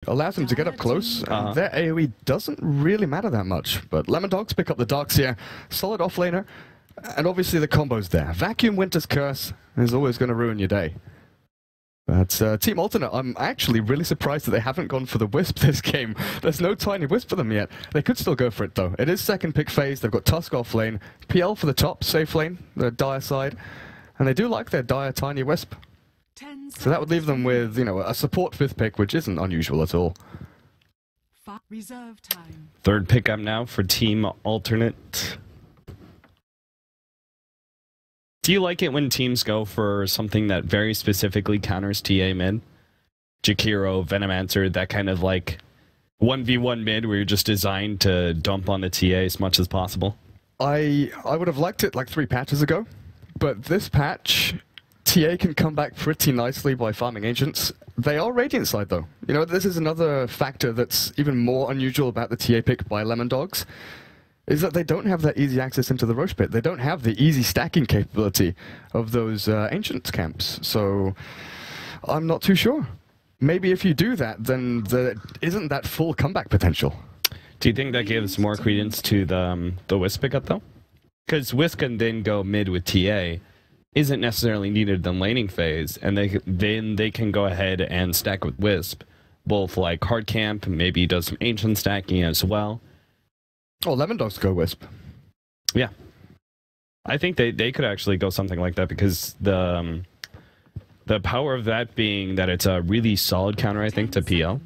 allows them to get up close. Their AoE doesn't really matter that much, but Lemondogs pick up the Darks here. Solid offlaner, and obviously the combo's there. Vacuum Winter's Curse is always going to ruin your day. But Team Alternate, I'm actually really surprised that they haven't gone for the Wisp this game. There's no Tiny Wisp for them yet. They could still go for it though. It is second pick phase. They've got Tusk off lane, PL for the top, safe lane, the Dire side. And they do like their Dire Tiny Wisp. So that would leave them with, you know, a support fifth pick, which isn't unusual at all. Reserve time. Third pick up now for Team Alternate. Do you like it when teams go for something that very specifically counters TA mid? Jakiro, Venomancer, that kind of like 1v1 mid where you're just designed to dump on the TA as much as possible? I would have liked it like 3 patches ago, but this patch, TA can come back pretty nicely by farming Ancients. They are Radiant side though. You know, this is another factor that's even more unusual about the TA pick by Lemondogs, is that they don't have that easy access into the Roche pit. They don't have the easy stacking capability of those Ancient camps. So I'm not too sure. Maybe if you do that, then there isn't that full comeback potential. Do you think that gives more credence to the Wisp pickup though? Because Wisp can then go mid with TA, isn't necessarily needed in laning phase, and then they can go ahead and stack with Wisp, both like hard camp, maybe does some Ancient stacking as well. Oh, Lemondogs go Wisp. Yeah. I think they could actually go something like that because the power of that being that it's a really solid counter, I think, to PL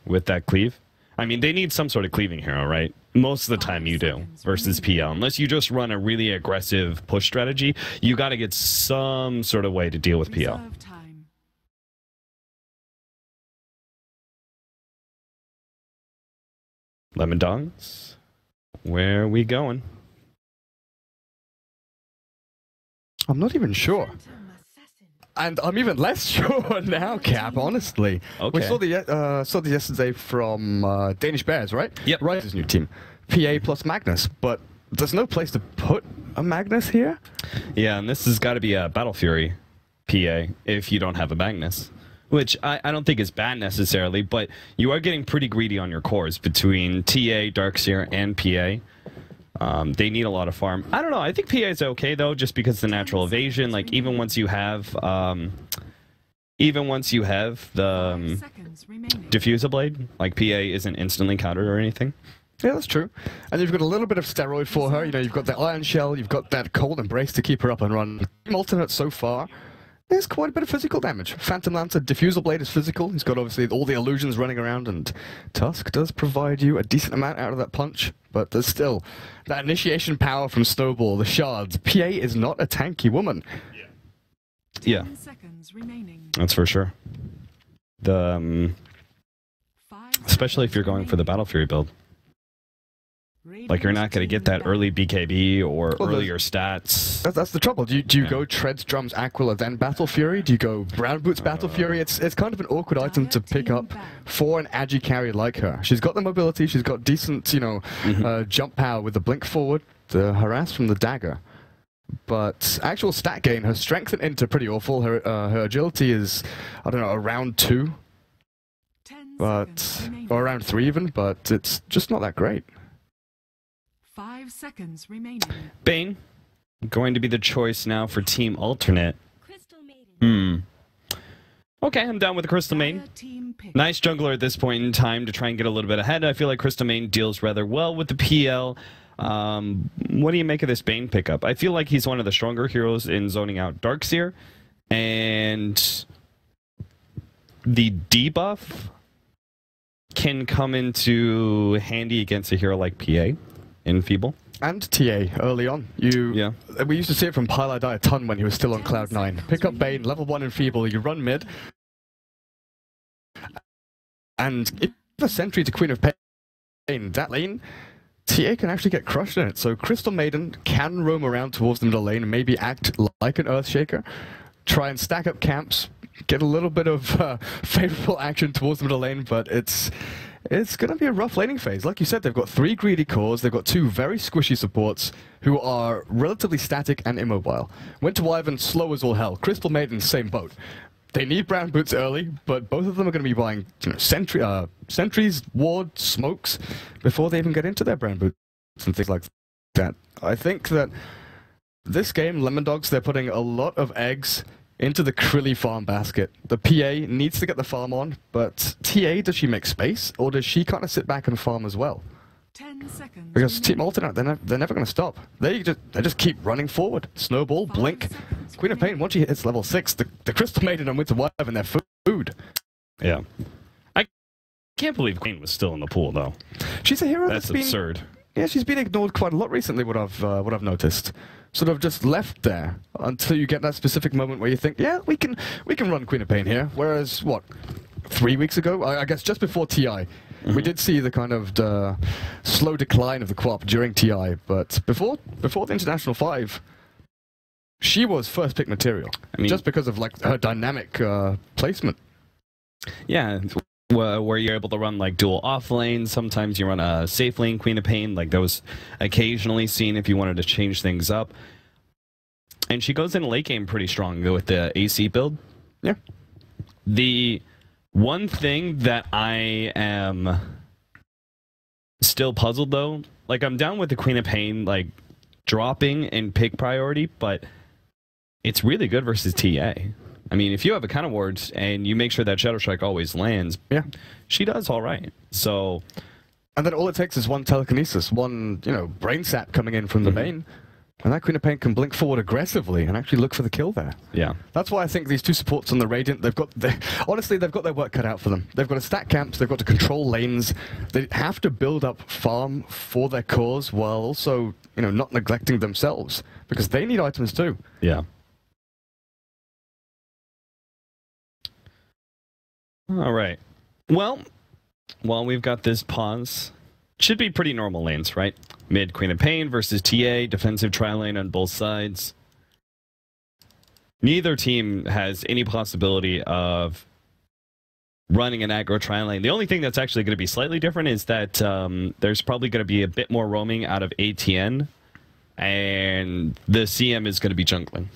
with that cleave. I mean, they need some sort of cleaving hero, right? Most of the time you do versus PL. Unless you just run a really aggressive push strategy, you got to get some sort of way to deal with PL. Lemondogs. Where are we going? I'm not even sure. And I'm even less sure now, Cap, honestly. Okay. We saw the yesterday from Danish Bears, right? Yep. Ryder's new team. PA plus Magnus, but there's no place to put a Magnus here? Yeah, and this has got to be a Battle Fury PA if you don't have a Magnus. Which I don't think is bad necessarily, but you are getting pretty greedy on your cores between TA, Darkseer, and PA. They need a lot of farm. I don't know, I think PA is okay though, just because the natural evasion, like even once you have the Diffuser Blade, like PA isn't instantly countered or anything. Yeah, that's true. And you've got a little bit of steroid for her. You know, you've got the Iron Shell, you've got that Cold Embrace to keep her up and running. Team Alternate so far, there's quite a bit of physical damage. Phantom Lancer, Diffuser Blade is physical. He's got obviously all the illusions running around, and Tusk does provide you a decent amount out of that punch, but there's still that initiation power from Snowball, the shards. PA is not a tanky woman. Yeah. That's for sure. Especially if you're going for the Battle Fury build. Like, you're not going to get that early BKB or earlier stats. That's the trouble. Do you go Treads, Drums, Aquila, then Battle Fury? Do you go Brown Boots, Battle Fury? It's kind of an awkward item to pick up for an agi carry like her. She's got the mobility, she's got decent, you know, jump power with the blink forward, the harass from the dagger. But actual stat gain, her strength and int are pretty awful. Her agility is, I don't know, around 2. But, or around 3 even, but it's just not that great. 5 seconds remaining. Bane, going to be the choice now for Team Alternate. Okay, I'm down with the Crystal Main. Nice jungler at this point in time to try and get a little bit ahead. I feel like Crystal Main deals rather well with the PL. What do you make of this Bane pickup? I feel like he's one of the stronger heroes in zoning out Darkseer. And the debuff can come into handy against a hero like PA. Enfeeble. And TA early on. We used to see it from Pilar a ton when he was still on Cloud 9. Pick up Bane, level 1 Enfeeble, you run mid. And if a sentry to Queen of Pain, that lane, TA can actually get crushed in it. So Crystal Maiden can roam around towards the middle lane and maybe act like an Earthshaker. Try and stack up camps, get a little bit of favorable action towards the middle lane, but it's going to be a rough laning phase. Like you said, they've got 3 greedy cores, they've got 2 very squishy supports who are relatively static and immobile. Winter Wyvern, slow as all hell. Crystal Maiden, same boat. they need brown boots early, but both of them are going to be buying sentries, wards, smokes before they even get into their brown boots and things like that. I think that this game, Lemondogs, they're putting a lot of eggs into the Krilly farm basket. The PA needs to get the farm on, but TA, does she make space, or does she kind of sit back and farm as well? 10 seconds. Because Team Alternate, they're never going to stop. They just keep running forward. Snowball, Blink, Queen of Pain. Once she hits level 6, the Crystal Maiden and Winter Wife and their food. Yeah. I can't believe Queen was still in the pool, though. She's a hero that's absurd. Yeah, she's been ignored quite a lot recently, what I've noticed. Sort of just left there until you get that specific moment where you think, yeah, we can run Queen of Pain here. Whereas, what, 3 weeks ago? I guess just before TI. We did see the kind of slow decline of the co-op during TI, but before the International 5, she was first pick material. I mean, just because of like her dynamic placement. Yeah, where you're able to run like dual off lanes. Sometimes you run a safe lane Queen of Pain. Like that was occasionally seen if you wanted to change things up. And she goes in late game pretty strong with the AC build. Yeah. The one thing that I am still puzzled though, like I'm down with the Queen of Pain like dropping in pick priority, but it's really good versus TA. I mean, if you have a counter ward and you make sure that Shadow Strike always lands, yeah, she does all right. So, and then all it takes is one telekinesis, one brain sap coming in from the main. And that Queen of Pain can blink forward aggressively and actually look for the kill there. Yeah. That's why I think these two supports on the Radiant, honestly, they've got their work cut out for them. They've got to stack camps, they've got to control lanes. They have to build up farm for their cause while also, not neglecting themselves. Because they need items too. Yeah. All right. Well, while we've got this pause, should be pretty normal lanes, right? Mid Queen of Pain versus TA, defensive tri-lane on both sides. Neither team has any possibility of running an aggro tri-lane. The only thing that's actually going to be slightly different is that there's probably going to be a bit more roaming out of ATN, and the CM is going to be jungling.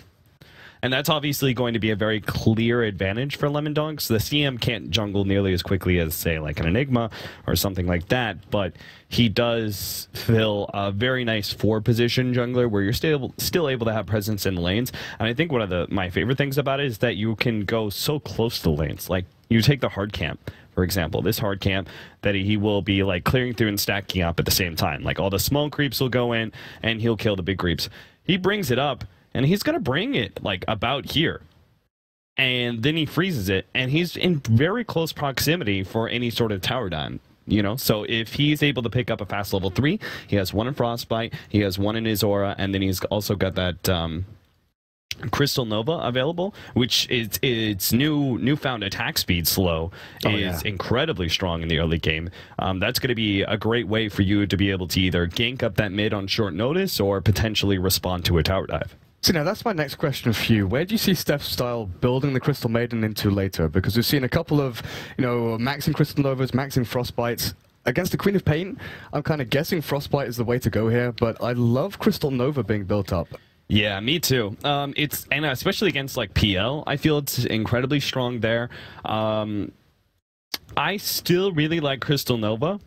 And that's obviously going to be a very clear advantage for Lemondogs. The CM can't jungle nearly as quickly as, say, like an Enigma or something like that, but he does fill a very nice four-position jungler where you're still able to have presence in lanes. And I think one of my favorite things about it is that you can go so close to the lanes. Like, you take the hard camp, for example, this hard camp that he will be like clearing through and stacking up at the same time. Like all the small creeps will go in and he'll kill the big creeps. He brings it up and he's going to bring it like about here. And then he freezes it and he's in very close proximity for any sort of tower dime. So if he's able to pick up a fast level 3, he has one in Frostbite, he has one in his aura, and then he's also got that Crystal Nova available, which is its newfound attack speed slow is incredibly strong in the early game. That's going to be a great way for you to be able to either gank up that mid on short notice or potentially respond to a tower dive. So now that's my next question for you. Where do you see Steph's style building the Crystal Maiden into later? Because we've seen a couple of, maxing Crystal Novas, maxing Frostbites. Against the Queen of Pain, I'm kind of guessing Frostbite is the way to go here, but I love Crystal Nova being built up. Yeah, me too. And especially against like PL, I feel it's incredibly strong there. I still really like Crystal Nova.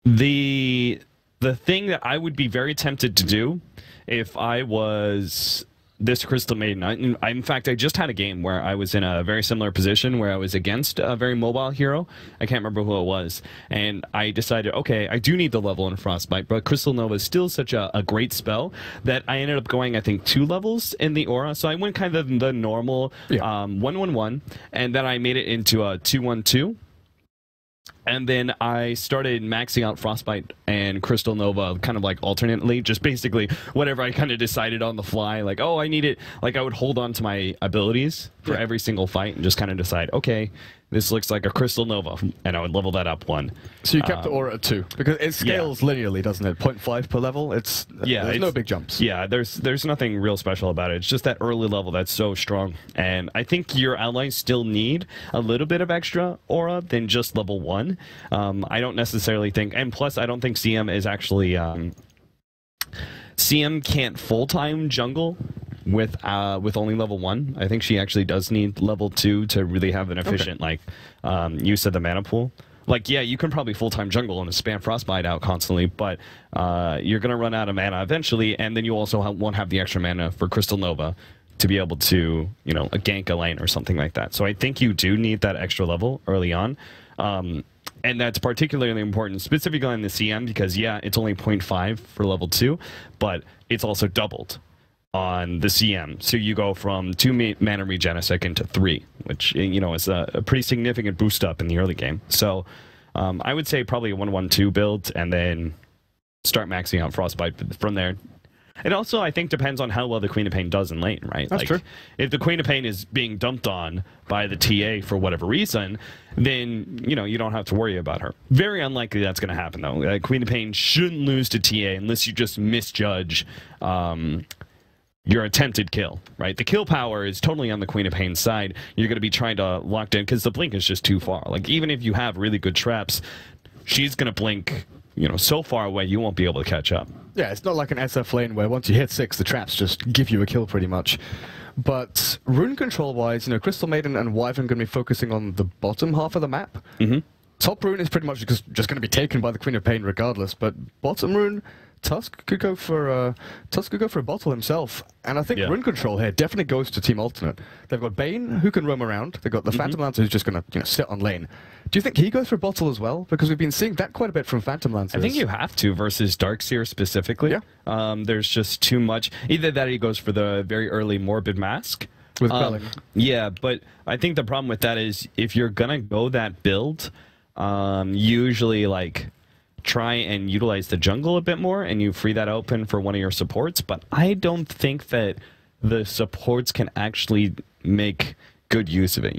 The thing that I would be very tempted to do if I was this Crystal Maiden, in fact, I just had a game where I was in a very similar position where I was against a very mobile hero. I can't remember who it was. And I decided, okay, I do need the level in Frostbite, but Crystal Nova is still such a great spell that I ended up going, I think, 2 levels in the aura. So I went kind of the normal 1-1-1, and then I made it into a 2-1-2. And then I started maxing out Frostbite and Crystal Nova kind of like alternately, just basically whatever I kind of decided on the fly. Like, oh, I need it. Like I would hold on to my abilities for every single fight and just kind of decide, okay, this looks like a Crystal Nova. And I would level that up 1. So you kept the aura at 2 because it scales linearly, doesn't it? 0.5 per level. There's no big jumps. Yeah, there's nothing real special about it. It's just that early level that's so strong. And I think your allies still need a little bit of extra aura than just level 1. I don't necessarily think, and plus I don't think CM is actually CM can't full-time jungle with only level 1. I think she actually does need level 2 to really have an efficient use of the mana pool. Like, yeah, you can probably full-time jungle and spam Frostbite out constantly, but you're going to run out of mana eventually, and then you also won't have the extra mana for Crystal Nova to be able to, a gank a lane or something like that. So I think you do need that extra level early on. And that's particularly important, specifically on the CM, because, yeah, it's only 0.5 for level 2, but it's also doubled on the CM. So you go from 2 mana regen a second to 3, which, is a pretty significant boost up in the early game. So I would say probably a 1-1-2 build, and then start maxing out Frostbite from there. It also, I think, depends on how well the Queen of Pain does in lane, right? That's true. If the Queen of Pain is being dumped on by the TA for whatever reason, then, you don't have to worry about her. Very unlikely that's going to happen, though. Queen of Pain shouldn't lose to TA unless you just misjudge your attempted kill, right? The kill power is totally on the Queen of Pain's side. You're going to be trying to lock in because the blink is just too far. Like, even if you have really good traps, she's going to blink, so far away you won't be able to catch up. Yeah, it's not like an SF lane where once you hit 6, the traps just give you a kill pretty much. But rune control-wise, Crystal Maiden and Wyvern going to be focusing on the bottom half of the map. Top rune is pretty much just going to be taken by the Queen of Pain regardless, but bottom rune, Tusk could go for a bottle himself, and I think rune control here definitely goes to Team Alternate. They've got Bane who can roam around. They've got the Phantom Lancer who's just going to sit on lane. Do you think he goes for bottle as well? Because we've been seeing that quite a bit from Phantom Lancers. I think you have to versus Darkseer specifically. Yeah. There's just too much. Either that or he goes for the very early Morbid Mask. With Quelling. Yeah, but I think the problem with that is if you're going to go that build, usually try and utilize the jungle a bit more and you free that open for one of your supports, but I don't think that the supports can actually make good use of it.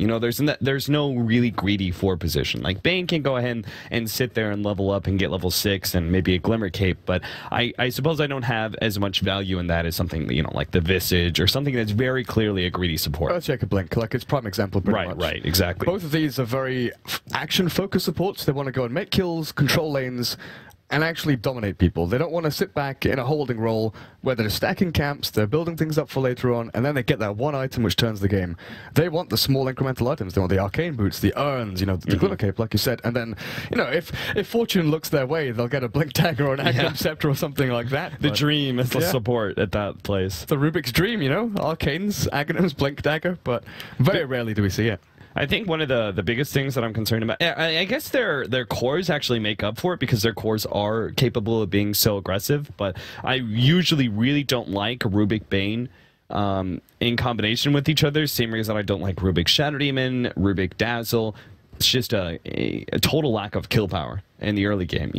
There's no really greedy 4 position. Like, Bane can go ahead and sit there and level up and get level 6 and maybe a Glimmer Cape, but I suppose I don't have as much value in that as something, like the Visage or something that's very clearly a greedy support. Earthshaker Blink, like its prime example pretty much. Right, exactly. Both of these are very action-focused supports. They want to go and make kills, control lanes, and actually dominate people. They don't want to sit back in a holding role where they're stacking camps, they're building things up for later on, and then they get that one item which turns the game. They want the small incremental items. They want the arcane boots, the urns, the Glimmer Cape, like you said. And then, if fortune looks their way, they'll get a Blink Dagger or an Aghanim Scepter or something like that. The dream is the support at that place. The Rubik's Dream, Arcanes, Aghanims, Blink Dagger, but very rarely do we see it. I think one of the biggest things that I'm concerned about, I guess their cores actually make up for it because their cores are capable of being so aggressive, but I usually really don't like Rubik Bane in combination with each other, same reason I don't like Rubik Shadow Demon, Rubik Dazzle. It's just a total lack of kill power in the early game,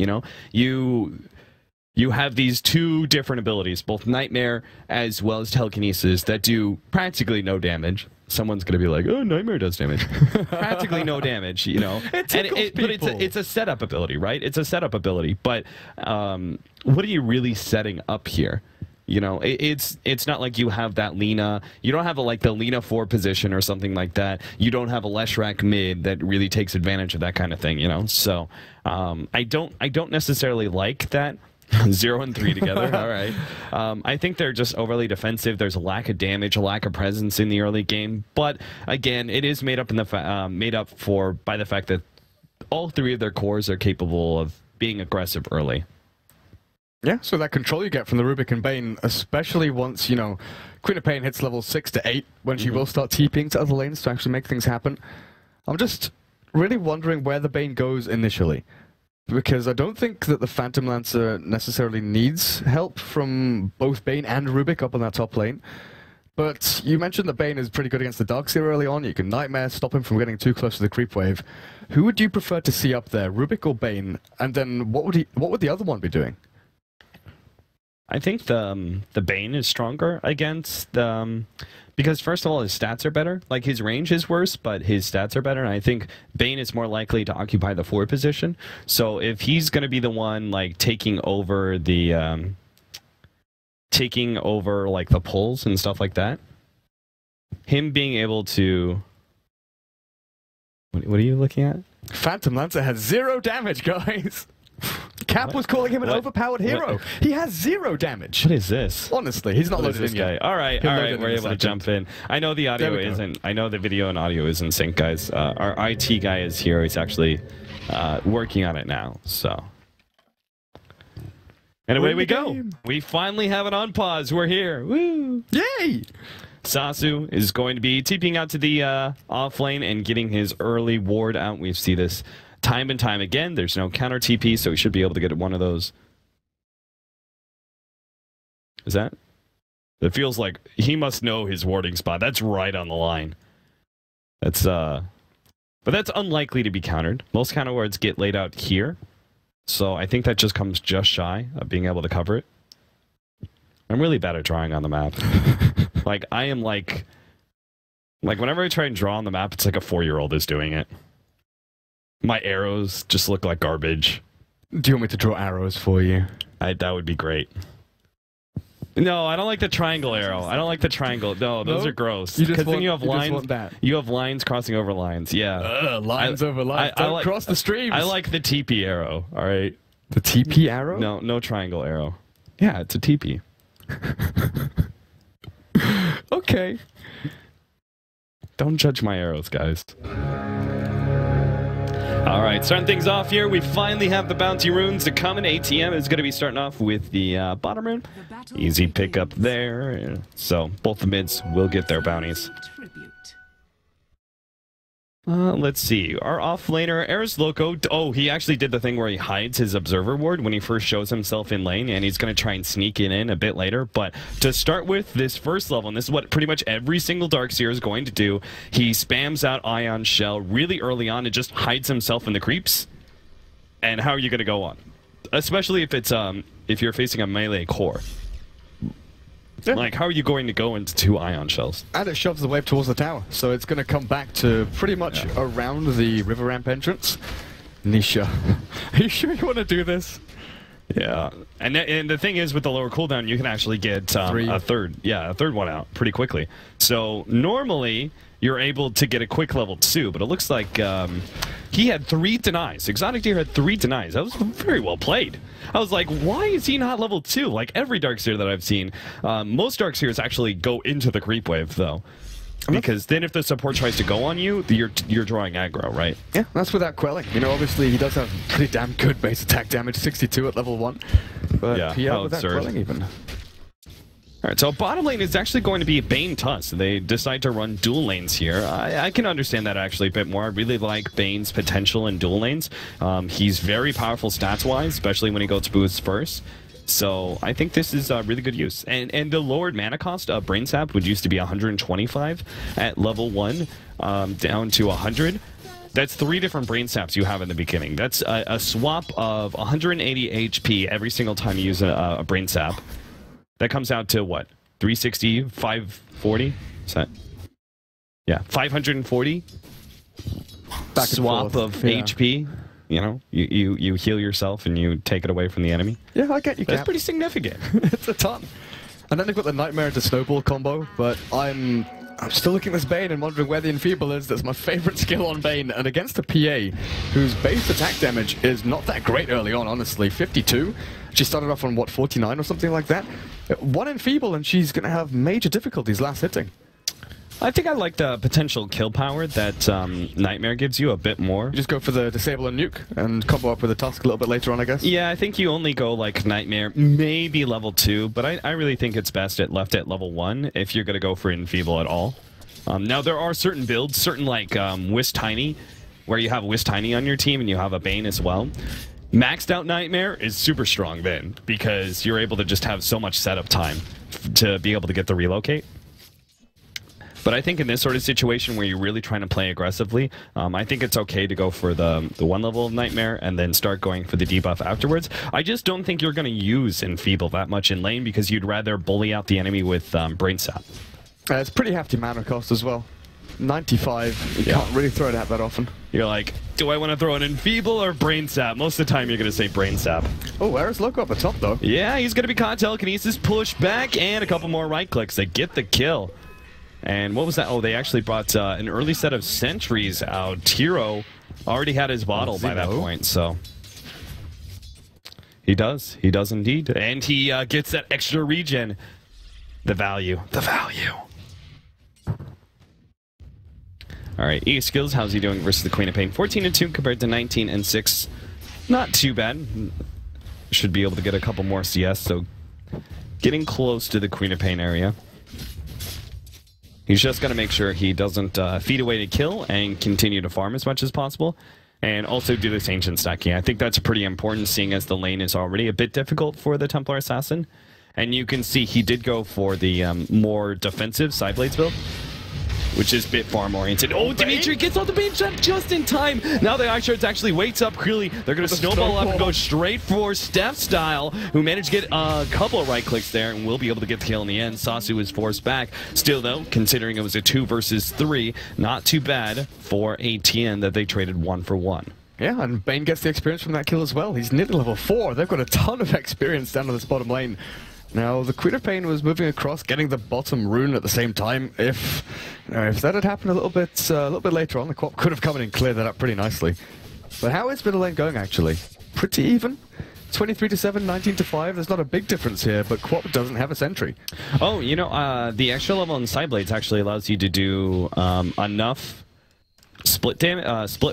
You have these 2 different abilities, both Nightmare as well as Telekinesis, that do practically no damage. Someone's going to be like, oh, Nightmare does damage. Practically no damage, It tickles people. But it's a setup ability, right? It's a setup ability. But what are you really setting up here? It's not like you have that Lina. You don't have the Lina 4 position or something like that. You don't have a Leshrac mid that really takes advantage of that kind of thing, So I don't necessarily like that. 0 and 3 together. All right. I think they're just overly defensive. There's a lack of damage, a lack of presence in the early game. But again, it is made up for by the fact that all 3 of their cores are capable of being aggressive early. Yeah, so that control you get from the Rubik and Bane, especially once Queen of Pain hits level 6 to 8, when she will start TPing to other lanes to actually make things happen. I'm just really wondering where the Bane goes initially. Because I don't think that the Phantom Lancer necessarily needs help from both Bane and Rubik up on that top lane. But you mentioned that Bane is pretty good against the Darkseer early on. You can Nightmare, stop him from getting too close to the creep wave. Who would you prefer to see up there, Rubik or Bane? And then what would the other one be doing? I think the Bane is stronger against because first of all his stats are better. Like, his range is worse, but his stats are better, and I think Bane is more likely to occupy the 4 position. So if he's going to be the one taking over the pulls and stuff like that, him being able to what are you looking at? Phantom Lancer has 0 damage, guys. Cap was calling him an overpowered hero. What? He has 0 damage. What is this? Honestly, he's not loaded in yet. All right, He'll all load right, in we're in a able to second. jump in. I know the audio There we go. isn't. I know the video and audio is in sync, guys. Our IT guy is here. He's actually working on it now. So, and away we go. We finally have it on pause. We're here. Woo! Yay! Sasu is going to be TPing out to the off lane and getting his early ward out. We see this time and time again. There's no counter TP, so he should be able to get one of those. Is that? It feels like he must know his warding spot. That's right on the line. That's but that's unlikely to be countered. Most counter wards get laid out here, so I think that just comes just shy of being able to cover it. I'm really bad at drawing on the map. Like, I am like whenever I try and draw on the map, it's like a 4-year-old is doing it. My arrows just look like garbage. Do you want me to draw arrows for you? That would be great. No, I don't like the triangle arrow. I don't like the triangle. No, those are gross. Because then you have lines. You have lines crossing over lines. Yeah. Lines over lines. Don't cross the streams. I like the TP arrow. All right. The TP arrow? No, no triangle arrow. Yeah, it's a TP. Okay. Don't judge my arrows, guys. All right, starting things off here, we finally have the bounty runes to come in. ATM is going to be starting off with the bottom rune. Easy pickup there. So both the mids will get their bounties. Let's see. Our offlaner, Eris Loco. Oh, he actually did the thing where he hides his observer ward when he first shows himself in lane, and he's going to try and sneak it in a bit later. But to start with this first level, and this is what pretty much every single Darkseer is going to do, he spams out Ion Shell really early on and just hides himself in the creeps. And how are you going to go on? Especially if it's if you're facing a melee core. Yeah. Like, how are you going to go into 2 Ion Shells? And it shoves the wave towards the tower, so it's going to come back to pretty much around the river ramp entrance. Nisha, are you sure you want to do this? Yeah, and the thing is, with the lower cooldown, you can actually get a third one out pretty quickly. So normally you're able to get a quick level 2, but it looks like he had 3 denies. Exotic Deer had 3 denies. That was very well played. I was like, why is he not level 2? Like every Darkseer that I've seen, most Darkseers actually go into the creep wave though. Because then if the support tries to go on you, you're drawing aggro, right? Yeah, that's without quelling. You know, obviously he does have pretty damn good base attack damage, 62 at level 1. But yeah, without quelling even. Alright, so bottom lane is actually going to be Bane Tusk. They decide to run dual lanes here. I can understand that actually a bit more. I really like Bane's potential in dual lanes. He's very powerful stats-wise, especially when he goes boosts first. So I think this is really good use. And the lowered mana cost of Brain Sap, which used to be 125 at level 1, down to 100. That's 3 different Brain Saps you have in the beginning. That's a swap of 180 HP every single time you use a Brain Sap. That comes out to what? 360, 540? Is that? Yeah, 540 swap of HP. You know, you heal yourself and you take it away from the enemy. Yeah, I get you. That's pretty significant. It's a ton. And then they've got the Nightmare into Snowball combo, but I'm still looking at this Bane and wondering where the Enfeeble is. That's my favorite skill on Bane. And against a PA, whose base attack damage is not that great early on, honestly. 52. She started off on, what, 49 or something like that? 1 Enfeeble, and she's going to have major difficulties last hitting. I think I like the potential kill power that Nightmare gives you a bit more. You just go for the Disable and Nuke and combo up with the Tusk a little bit later on, I guess? Yeah, I think you only go like Nightmare, maybe level 2, but I really think it's best left at level 1 if you're going to go for Enfeeble at all. Now, there are certain builds, certain like Wisp Tiny, where you have Wisp Tiny on your team and you have a Bane as well. Maxed out Nightmare is super strong then, because you're able to just have so much setup time to be able to get the relocate. But I think in this sort of situation where you're really trying to play aggressively, I think it's okay to go for the 1 level of Nightmare and then start going for the debuff afterwards. I just don't think you're going to use Enfeeble that much in lane because you'd rather bully out the enemy with Brain Sap. It's pretty hefty mana cost as well. 95, you can't really throw it out that often. You're like, do I want to throw an Enfeeble or Brain Sap? Most of the time you're going to say Brain Sap. Oh, Eris Loco up the top though. Yeah, he's going to be caught telekinesis, push back, and a couple more right clicks. They get the kill. And what was that? Oh, they actually brought an early set of sentries out. Tiro already had his bottle by that point, so... He does indeed. And he gets that extra regen. The value. All right, E-Skills, how's he doing versus the Queen of Pain? 14-2 compared to 19-6. Not too bad. Should be able to get a couple more CS, so getting close to the Queen of Pain area. He's just going to make sure he doesn't feed away to kill and continue to farm as much as possible. And also do this ancient stacking. I think that's pretty important, seeing as the lane is already a bit difficult for the Templar Assassin. And you can see he did go for the more defensive Sideblades build, which is a bit farm oriented. Oh, Dimitri gets on the Bane shot just in time. Now the Eyeshards actually waits up clearly. They're going to snowball up and go straight for Steph Style, who managed to get a couple of right clicks there and will be able to get the kill in the end. Sasu is forced back. Still though, considering it was a 2 versus 3, not too bad for ATN that they traded 1 for 1. Yeah, and Bane gets the experience from that kill as well. He's nearly level 4. They've got a ton of experience down on this bottom lane. Now, the Queen of Pain was moving across, getting the bottom rune at the same time. If that had happened a little bit later on, the Co-op could have come in and cleared that up pretty nicely. But how is middle lane going, actually? Pretty even. 23-7, 19-5. There's not a big difference here, but Co-op doesn't have a sentry. Oh, you know, the extra level in Sideblades actually allows you to do enough split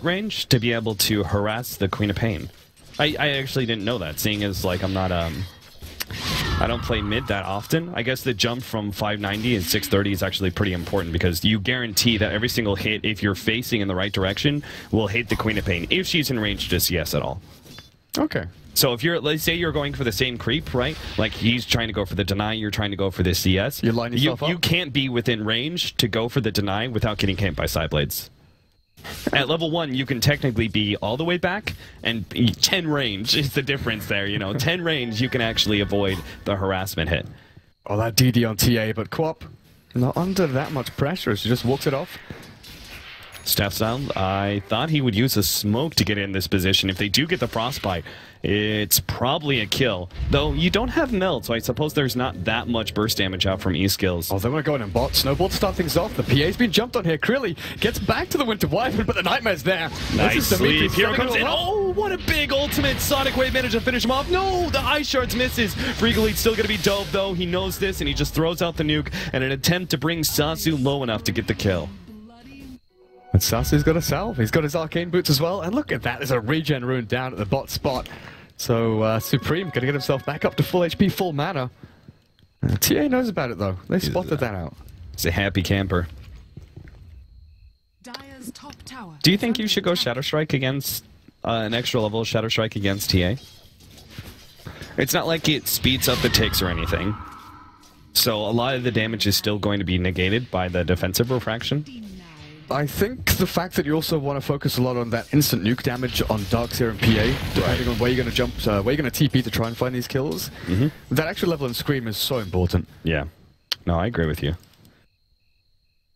range to be able to harass the Queen of Pain. I actually didn't know that, seeing as like I'm not I don't play mid that often. I guess the jump from 590 and 630 is actually pretty important because you guarantee that every single hit, if you're facing in the right direction, will hit the Queen of Pain if she's in range to CS at all. Okay. So if you're, let's say you're going for the same creep, right? Like he's trying to go for the deny, you're trying to go for the CS. You line yourself up. You can't be within range to go for the deny without getting camped by Sideblades. At level 1, you can technically be all the way back, and 10 range is the difference there, you know. 10 range, you can actually avoid the harassment hit. Oh, that DD on TA, but Co-op not under that much pressure, so he just walks it off. Steph Style, I thought he would use a smoke to get in this position. If they do get the frostbite, it's probably a kill. Though you don't have melt, so I suppose there's not that much burst damage out from E-Skills. Oh, they want to go in and bot. Snowball to start things off. The PA's been jumped on here. Crilly gets back to the Winter Wyvern, but the Nightmare's there. Nice sleep. Here it comes in. Oh, what a big ultimate. Sonic Wave managed to finish him off. No, the Ice Shards misses. Freakolead's still going to be dope, though. He knows this, and he just throws out the nuke in an attempt to bring Sasu low enough to get the kill. And Sasu's got a salve. He's got his arcane boots as well. And look at that. There's a regen rune down at the bot spot. So Supreme going to get himself back up to full HP, full mana. TA knows about it, though. They spotted that out. He's a happy camper. Dire's top tower. Do you think you should go Shadow Strike against an extra level Shadow Strike against TA? It's not like it speeds up the ticks or anything. So a lot of the damage is still going to be negated by the defensive refraction. I think the fact that you also want to focus a lot on that instant nuke damage on Darkseer and PA, depending on where you're going to jump, where you're going to TP to try and find these kills, that extra level in Scream is so important. Yeah. No, I agree with you.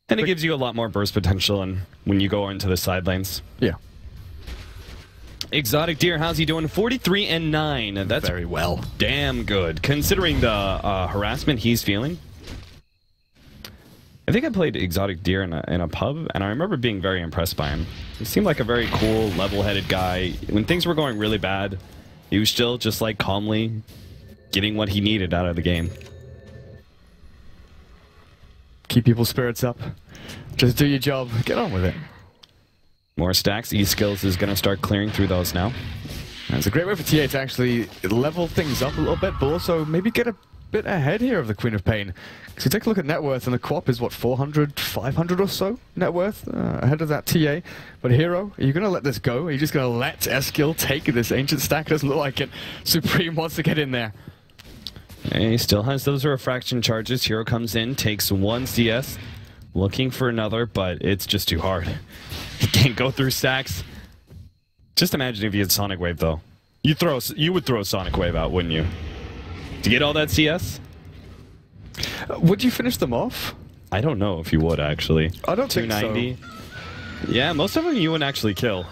And it gives you a lot more burst potential and when you go into the side lanes. Yeah. Exotic Deer, how's he doing? 43-9. That's very well. Damn good, considering the harassment he's feeling. I think I played Exotic Deer in a pub, and I remember being very impressed by him. He seemed like a very cool, level-headed guy. When things were going really bad, he was still just like calmly getting what he needed out of the game. Keep people's spirits up. Just do your job. Get on with it. More stacks. E-Skills is going to start clearing through those now. It's a great way for TA to actually level things up a little bit, but also maybe get a bit ahead here of the Queen of Pain. Because you take a look at net worth, and the Co-op is, what, 400, 500 or so net worth ahead of that TA. But Hero, are you going to let this go? Are you just going to let Eskil take this ancient stack? It doesn't look like it. Supreme wants to get in there. He still has those refraction charges. Hero comes in, takes one CS, looking for another, but it's just too hard. He can't go through stacks. Just imagine if you had Sonic Wave, though. You would throw Sonic Wave out, wouldn't you? To get all that CS? Would you finish them off? I don't know if you would, actually. I don't think so. 290. Yeah, most of them you wouldn't actually kill.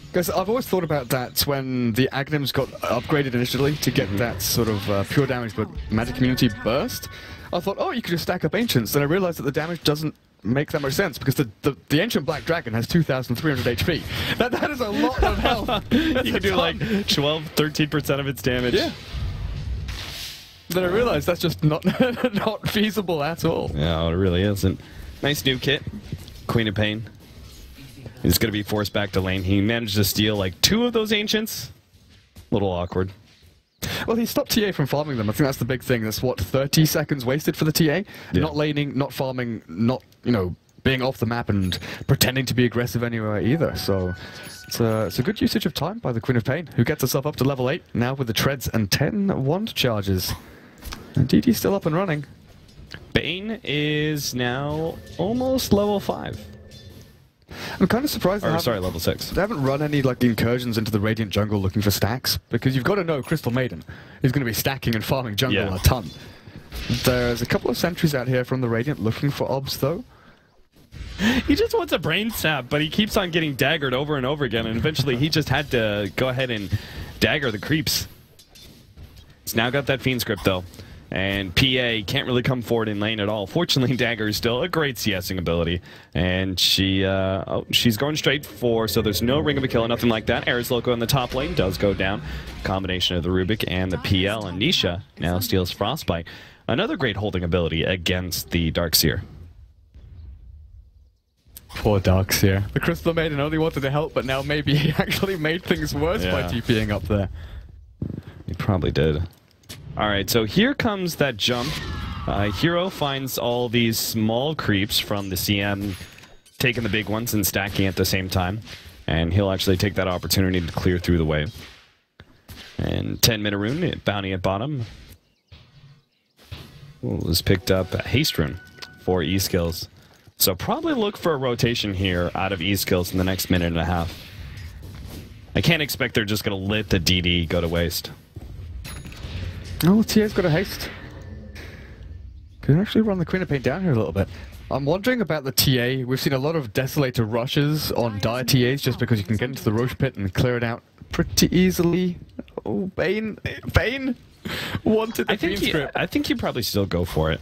Because I've always thought about that when the Aghanim's got upgraded initially to get that sort of pure damage but magic immunity burst. I thought, oh, you could just stack up Ancients. Then I realized that the damage doesn't make that much sense because the Ancient Black Dragon has 2,300 HP. That is a lot of health. You can do like 12-13% of its damage. Yeah. Then I realized that's just not not feasible at all. Yeah, it really isn't. Nice new kit. Queen of Pain. He's going to be forced back to lane. He managed to steal like 2 of those Ancients. A little awkward. Well, he stopped TA from farming them. I think that's the big thing. That's what, 30 seconds wasted for the TA? Yeah. Not laning, not farming, not, you know, being off the map and pretending to be aggressive anywhere either. So it's a good usage of time by the Queen of Pain, who gets herself up to level 8 now with the treads and 10 wand charges. And DD's still up and running. Bane is now almost level 5. I'm kind of surprised level 6. They haven't run any like incursions into the Radiant jungle looking for stacks, because you've got to know Crystal Maiden is going to be stacking and farming jungle a ton. There's a couple of sentries out here from the Radiant looking for obs though. He just wants a brain sap, but he keeps on getting daggered over and over again, and eventually he just had to go ahead and dagger the creeps. It's now got that Fiend script though. And PA can't really come forward in lane at all. Fortunately, Dagger is still a great CSing ability. And she's going straight for, so there's no Ring of a Kill, nothing like that. Ares Loco in the top lane does go down. Combination of the Rubik and the PL, and Nisha now steals Frostbite. Another great holding ability against the Darkseer. Poor Darkseer. The Crystal Maiden only wanted to help, but now maybe he actually made things worse by TPing up there. He probably did. Alright, so here comes that jump. Hero finds all these small creeps from the CM, taking the big ones and stacking at the same time. And he'll actually take that opportunity to clear through the wave. And 10-minute rune, bounty at bottom. Was picked up Haste Rune for E-Skills. So probably look for a rotation here out of E-Skills in the next minute and a half. I can't expect they're just going to let the DD go to waste. Oh, TA's got a haste. Could actually run the Queen of Pain down here a little bit. I'm wondering about the TA. We've seen a lot of Desolator rushes on dire TAs just because you can get into the Roche Pit and clear it out pretty easily. Oh, Bane wanted the Fiend script. I think you probably still go for it.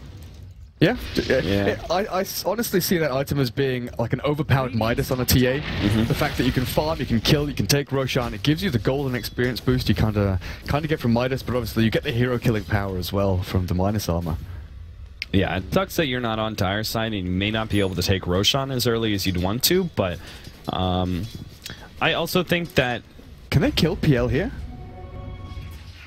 Yeah? Yeah. I honestly see that item as being like an overpowered Midas on a TA. The fact that you can farm, you can kill, you can take Roshan, it gives you the golden experience boost you kind of get from Midas, but obviously you get the hero killing power as well from the minus armor. Yeah, it sucks that you're not on Dire's side and you may not be able to take Roshan as early as you'd want to, but I also think that... Can they kill PL here?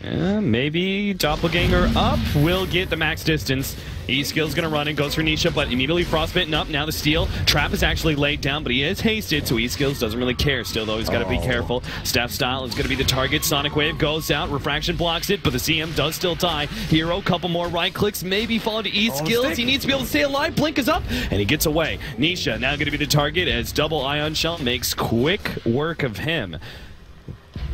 Maybe Doppelganger up will get the max distance. E-Skill's gonna run and goes for Nisha, but immediately Frostbitten up. Now the steal. Trap is actually laid down, but he is hasted, so E-Skills doesn't really care. Still, though, he's got to be careful. Staff Style is gonna be the target. Sonic Wave goes out. Refraction blocks it, but the CM does still die. Hero, couple more right clicks, maybe fall to E-Skills. He needs to be able to stay alive. Blink is up, and he gets away. Nisha now gonna be the target as double Ion Shell makes quick work of him.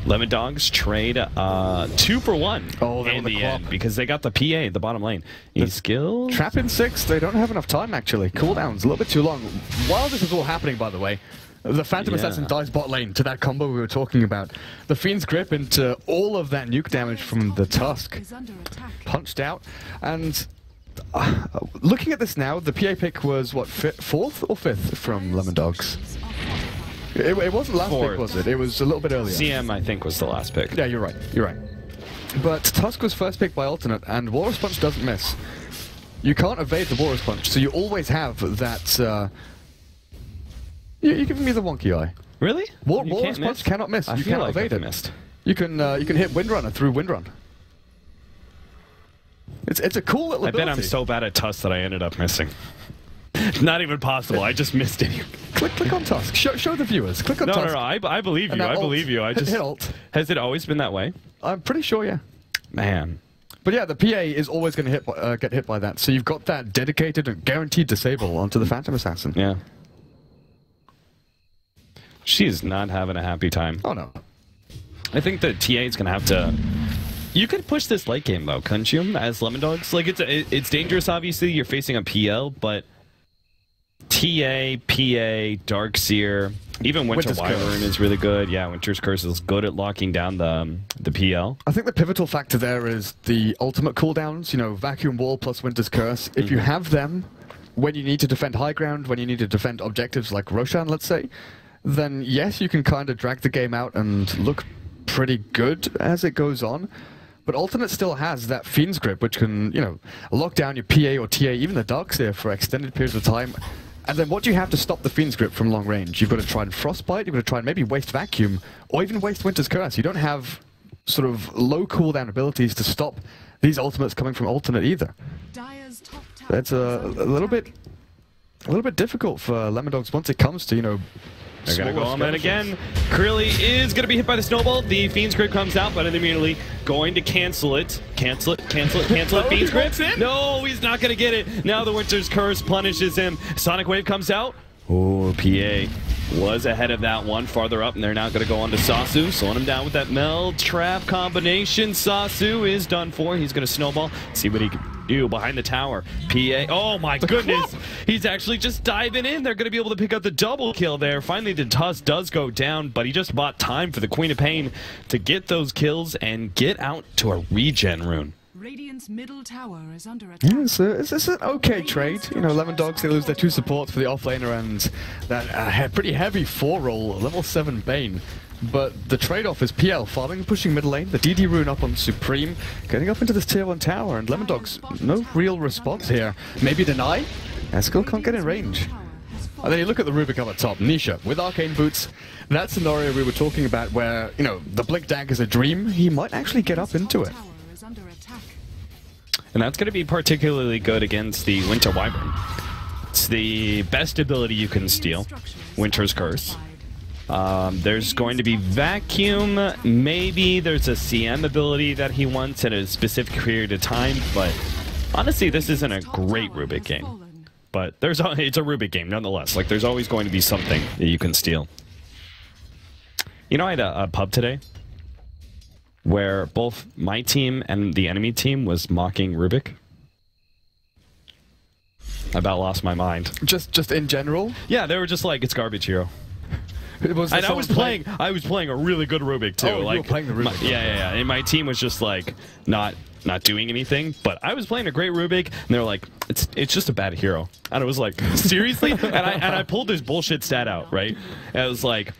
Lemondogs trade 2 for 1 in the end because they got the PA, the bottom lane. E-Skills. Trap in 6, they don't have enough time actually. Cooldown's a little bit too long. While this is all happening, by the way, the Phantom Assassin dies bot lane to that combo we were talking about. The Fiend's Grip into all of that nuke damage from the Tusk. Punched out. And looking at this now, the PA pick was what, 4th or 5th from Lemondogs? It wasn't last pick, was it? It was a little bit earlier. CM, I think, was the last pick. Yeah, you're right. You're right. But Tusk was first pick by alternate, and Walrus Punch doesn't miss. You can't evade the Walrus Punch, so you always have that... You're giving me the wonky eye. Really? Walrus Punch cannot miss. You cannot evade it. Missed. You can hit Windrunner through Windrun. It's a cool little ability. I bet I'm so bad at Tusk that I ended up missing. Not even possible. I just missed it. Click on Tusk. Show the viewers. Click on Tusk. No. I believe you. I believe you. I just hit Alt. Has it always been that way? I'm pretty sure, yeah. Man. But yeah, the PA is always going to get hit by that. So you've got that dedicated and guaranteed disable onto the Phantom Assassin. Yeah. She is not having a happy time. Oh no. I think the TA is going to have to. You could push this late game though, couldn't you? As Lemondogs, like it's dangerous. Obviously, you're facing a PL, but. TA, PA, Darkseer, even Winter Wyvern is really good. Yeah, Winter's Curse is good at locking down the PL. I think the pivotal factor there is the ultimate cooldowns, you know, Vacuum Wall plus Winter's Curse. If you have them, when you need to defend high ground, when you need to defend objectives like Roshan, let's say, then yes, you can kind of drag the game out and look pretty good as it goes on. But Alternate still has that Fiend's Grip, which can, you know, lock down your PA or TA, even the Darkseer, for extended periods of time. And then what do you have to stop the Fiend's Grip from long range? You've got to try and Frostbite, you've got to try and maybe waste Vacuum, or even waste Winter's Curse. You don't have sort of low cooldown abilities to stop these ultimates coming from Alternate either. That's a little bit difficult for Lemondogs once it comes to, you know, they're going to go on that again. Curly is going to be hit by the snowball. The Fiend's Grip comes out, but immediately going to cancel it. Cancel it. Fiend's Grip. No, he's not going to get it. Now the Winter's Curse punishes him. Sonic Wave comes out. Oh, PA was ahead of that one. Farther up, and they're now going to go on to Sasu. Slowing him down with that Meld Trap combination. Sasu is done for. He's going to snowball. See what he can do behind the tower. PA. Oh, my goodness. He's actually just diving in. They're going to be able to pick up the double kill there. Finally, the Tusk does go down, but he just bought time for the Queen of Pain to get those kills and get out to a regen rune. Radiant's middle tower is under attack. Yeah, so it's an okay trade. You know, Lemondogs, they lose their 2 supports for the offlaner and that pretty heavy 4-roll, level 7 Bane. But the trade-off is PL farming, pushing mid lane, the DD rune up on Supreme, getting up into this tier 1 tower, and Lemondogs, no real response here. Maybe deny? Eskel can't get in range. And then you look at the Rubik up at top, Nisha, with Arcane Boots. That scenario we were talking about where, you know, the Blink Dagger is a dream, he might actually get up into it. And that's going to be particularly good against the Winter Wyvern. It's the best ability you can steal, Winter's Curse. There's going to be Vacuum, maybe there's a CM ability that he wants at a specific period of time, but honestly, this isn't a great Rubik game. But it's a Rubik game nonetheless. Like, there's always going to be something that you can steal. You know, I had a pub today where both my team and the enemy team was mocking Rubik. I about lost my mind. Just in general? Yeah, they were just like, it's garbage hero. And I was playing a really good Rubik too. Oh, like, you were playing the Rubik. Yeah. And my team was just like not doing anything, but I was playing a great Rubik, and they were like, it's just a bad hero. And I was like, seriously? and I pulled this bullshit stat out, right? And I was like,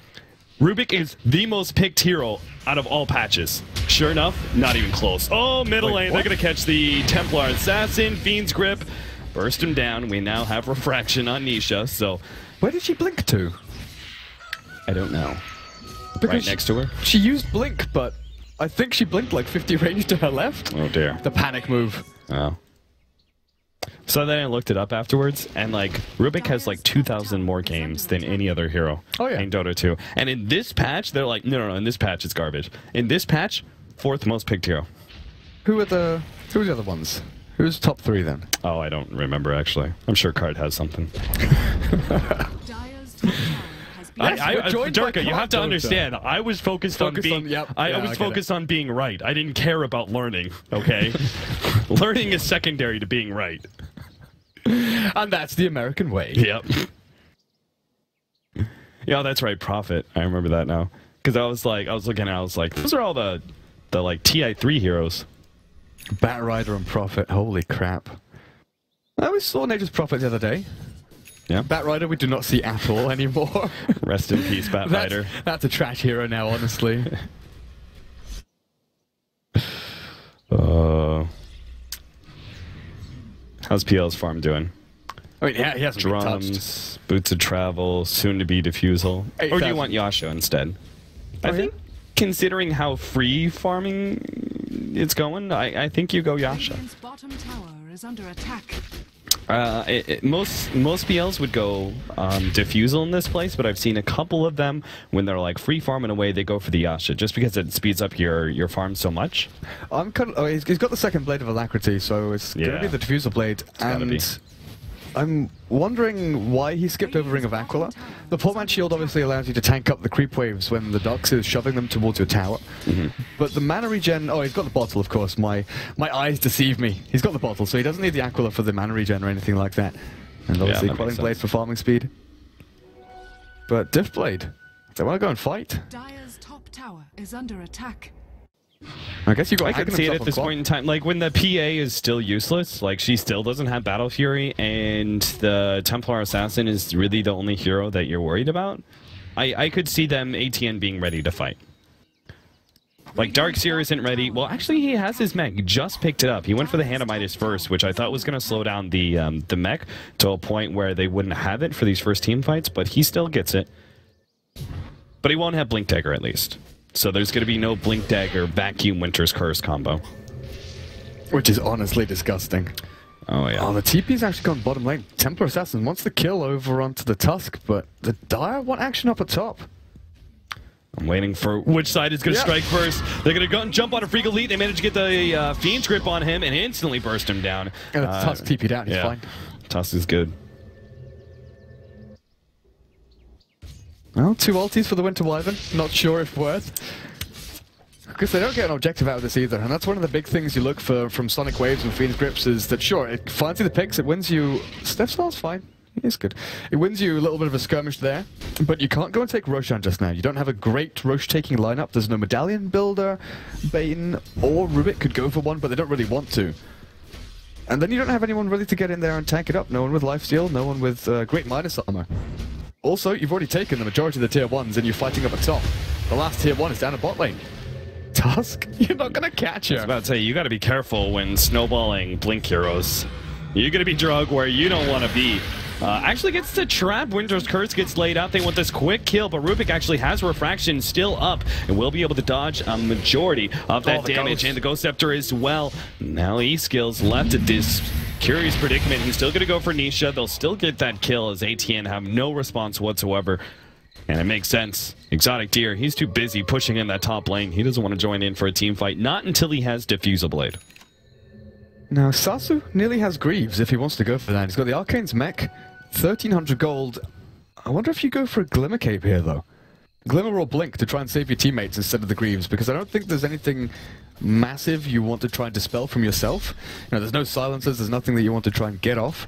Rubik is the most picked hero out of all patches. Sure enough, not even close. Oh, middle lane, they're going to catch the Templar Assassin, Fiend's Grip, burst him down. We now have Refraction on Nisha, so... Where did she blink to? I don't know. Because right next to her? She used blink, but I think she blinked like 50 range to her left. Oh, dear. The panic move. Oh. So then I looked it up afterwards, and like Rubik has like 2,000 more games than any other hero in Dota 2. And in this patch, they're like, no, in this patch it's garbage. In this patch, 4th most picked hero. Who's the other ones? Who's top 3 then? Oh, I don't remember actually. I'm sure Card has something. Durka, you have to understand. I was focused on being. I was focused on being right. I didn't care about learning. Okay, learning is secondary to being right. And that's the American way. Yep. Yeah, that's right. Prophet. I remember that now. Because I was looking at. I was like, those are all the like TI3 heroes. Bat Rider and Prophet. Holy crap! We saw Nature's Prophet the other day. Yeah. Bat Rider we do not see at all anymore. Rest in peace, Bat Rider. That's a trash hero now, honestly. How's PL's farm doing? I mean, yeah, he hasn't been touched. Drums, Boots of Travel, soon to be Diffusal. Or do you want Yasha instead? I think, considering how free farming it's going, I think you go Yasha. Bottom tower is under attack. Most PLs would go Diffusal in this place, but I've seen a couple of them when they're like free farming away, they go for the Yasha just because it speeds up your farm so much. He's got the second blade of Alacrity, so it's going to be the Diffusal blade, and I'm wondering why he skipped over Ring of Aquila. The Poor Man's Shield obviously allows you to tank up the creep waves when the Darkseer is shoving them towards your tower. But the mana regen... Oh, he's got the bottle, of course. My eyes deceive me. He's got the bottle, so he doesn't need the Aquila for the mana regen or anything like that. And obviously Quelling Blade for farming speed. But Diff Blade, they want to go and fight. Dire's top tower is under attack. I guess you got. I could see it at this point in time. Like when the PA is still useless, like she still doesn't have Battle Fury, and the Templar Assassin is really the only hero that you're worried about. I could see them ATN being ready to fight. Like Darkseer isn't ready. Well, actually, he has his mech. He just picked it up. He went for the Hand of Midas first, which I thought was going to slow down the mech to a point where they wouldn't have it for these first team fights. But he still gets it. But he won't have Blink Dagger at least. So there's going to be no Blink Dagger Vacuum Winter's Curse combo. Which is honestly disgusting. Oh, yeah. Oh, the TP's actually gone bottom lane. Templar Assassin wants the kill over onto the Tusk, but the Dire want action up at top. I'm waiting for which side is going to strike first. They're going to go and jump on a Freak Elite. They manage to get the Fiend's Grip on him and instantly burst him down. And the Tusk TP'd out. He's fine. Tusk is good. Well, 2 ultis for the Winter Wyvern. Not sure if worth. Because they don't get an objective out of this either, and that's one of the big things you look for from Sonic Waves and Fiend's Grips is that, sure, it finds you the picks, it wins you... Stepstar's fine. He's good. It wins you a little bit of a skirmish there, but you can't go and take Roshan just now. You don't have a great Rosh-taking lineup. There's no Medallion Builder. Bane or Rubik could go for one, but they don't really want to. And then you don't have anyone really to get in there and tank it up. No one with lifesteal, no one with great Midas armor. Also, you've already taken the majority of the tier 1s and you're fighting up at top. The last tier 1 is down at bot lane. Tusk, you're not going to catch her. I was about to say, you got to be careful when snowballing Blink heroes. You're going to be drugged where you don't want to be. Actually gets to trap. Winter's Curse gets laid out. They want this quick kill, but Rubik actually has Refraction still up and will be able to dodge a majority of that damage. And the Ghost Scepter as well. Now E-Skills left at this curious predicament. He's still going to go for Nisha. They'll still get that kill as ATN have no response whatsoever. And it makes sense. Exotic Deer, he's too busy pushing in that top lane. He doesn't want to join in for a team fight. Not until he has Diffusal Blade. Now, Sasu nearly has Greaves if he wants to go for that. He's got the Arcane's mech, 1,300 gold. I wonder if you go for a Glimmer Cape here, though. Glimmer or Blink to try and save your teammates instead of the Greaves, because I don't think there's anything massive you want to try and dispel from yourself. You know, there's no silencers, there's nothing that you want to try and get off.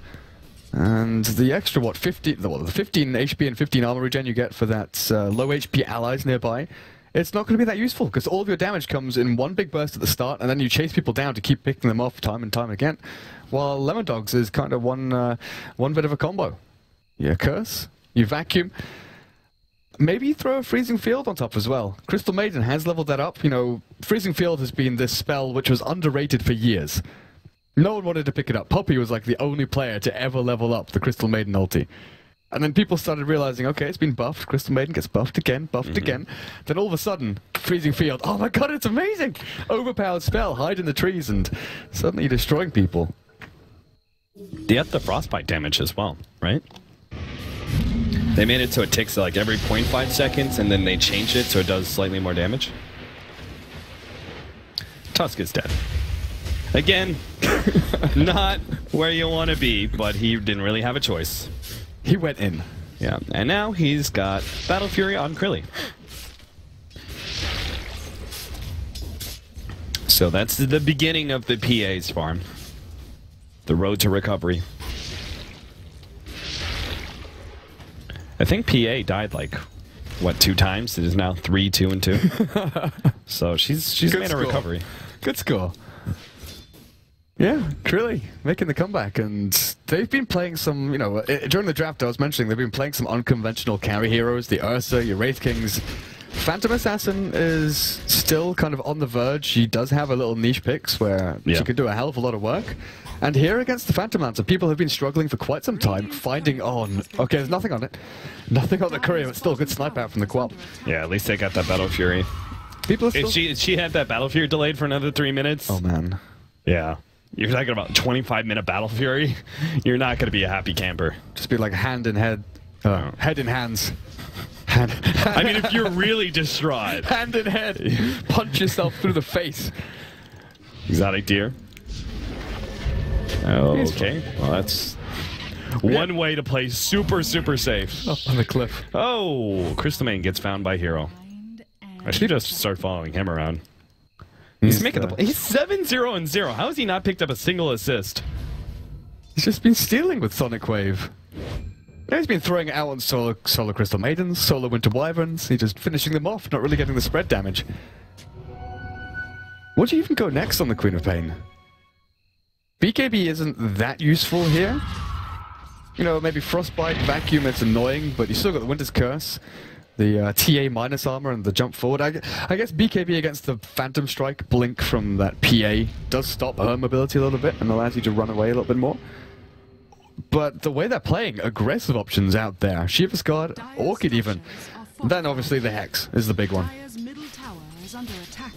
And the extra, what, the 15 HP and 15 armor regen you get for that low HP allies nearby, it's not going to be that useful, because all of your damage comes in one big burst at the start, and then you chase people down to keep picking them off time and time again. While Lemondogs is kind of one bit of a combo. You curse, you vacuum. Maybe you throw a Freezing Field on top as well. Crystal Maiden has leveled that up. You know, Freezing Field has been this spell which was underrated for years. No one wanted to pick it up. Poppy was like the only player to ever level up the Crystal Maiden ulti. And then people started realizing, okay, it's been buffed. Crystal Maiden gets buffed again, again. Then all of a sudden, Freezing Field, oh my god, it's amazing! Overpowered spell, hide in the trees, and suddenly destroying people. They have the Frostbite damage as well, right? They made it so it takes like every 0.5 seconds, and then they changed it so it does slightly more damage. Tusk is dead. Again, not where you want to be, but he didn't really have a choice. He went in. Yeah, and now he's got Battle Fury on Krilly. So that's the beginning of the PA's farm. The road to recovery. I think PA died like, what, 2 times? It is now 3, 2, and 2. So she's made a recovery. Good score. Yeah, Krilly making the comeback, and they've been playing some, you know, during the draft I was mentioning, they've been playing some unconventional carry heroes, the Ursa, your Wraith Kings. Phantom Assassin is still kind of on the verge. She does have a little niche picks where she can do a hell of a lot of work. And here against the Phantom Lancer, people have been struggling for quite some time, finding on... Okay, there's nothing on it. Nothing on the courier, but still a good snipe out from the Quap. Yeah, at least they got that Battle Fury. People are still... If she had that Battle Fury delayed for another 3 minutes... Oh, man. Yeah. You're talking about 25-minute Battle Fury. You're not going to be a happy camper. Just be like hand in head. Head in hands. I mean, if you're really distraught. Hand in head. Punch yourself through the face. Exotic Deer. Oh, okay. Well, that's one way to play super, super safe. Up on the cliff. Oh, Crystal Maiden gets found by Hero. I should just start following him around. He's making the play. He's 7-0-0. How has he not picked up a single assist? He's just been stealing with Sonic Wave. He's been throwing it out on solo Crystal Maidens, solo Winter Wyverns. He's just finishing them off, not really getting the spread damage. What do you even go next on the Queen of Pain? BKB isn't that useful here. You know, maybe Frostbite, Vacuum, it's annoying, but you still got the Winter's Curse, the TA minus armor, and the jump forward. I guess BKB against the Phantom Strike blink from that PA does stop her mobility a little bit and allows you to run away a little bit more. But the way they're playing, aggressive options out there. Shiva's Guard, Orchid even. Then obviously the Hex is the big one. Dire's middle tower is under attack.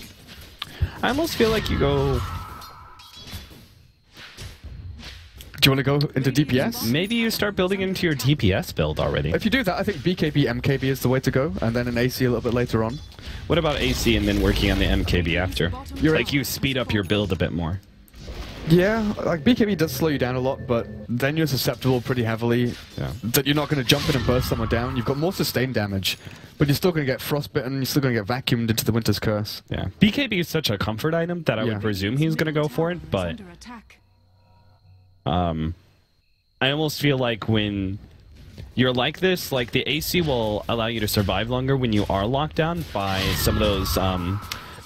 I almost feel like you go... Do you want to go into DPS? Maybe you start building into your DPS build already. If you do that, I think BKB, MKB is the way to go, and then an AC a little bit later on. What about AC and then working on the MKB after? You're Like you speed up your build a bit more. Yeah, like BKB does slow you down a lot, but then you're susceptible pretty heavily. Yeah. That you're not going to jump in and burst someone down. You've got more sustained damage, but you're still going to get frostbitten, you're still going to get vacuumed into the Winter's Curse. Yeah. BKB is such a comfort item that I would presume he's going to go for it, but... I almost feel like when you're like this, like the AC will allow you to survive longer when you are locked down by some of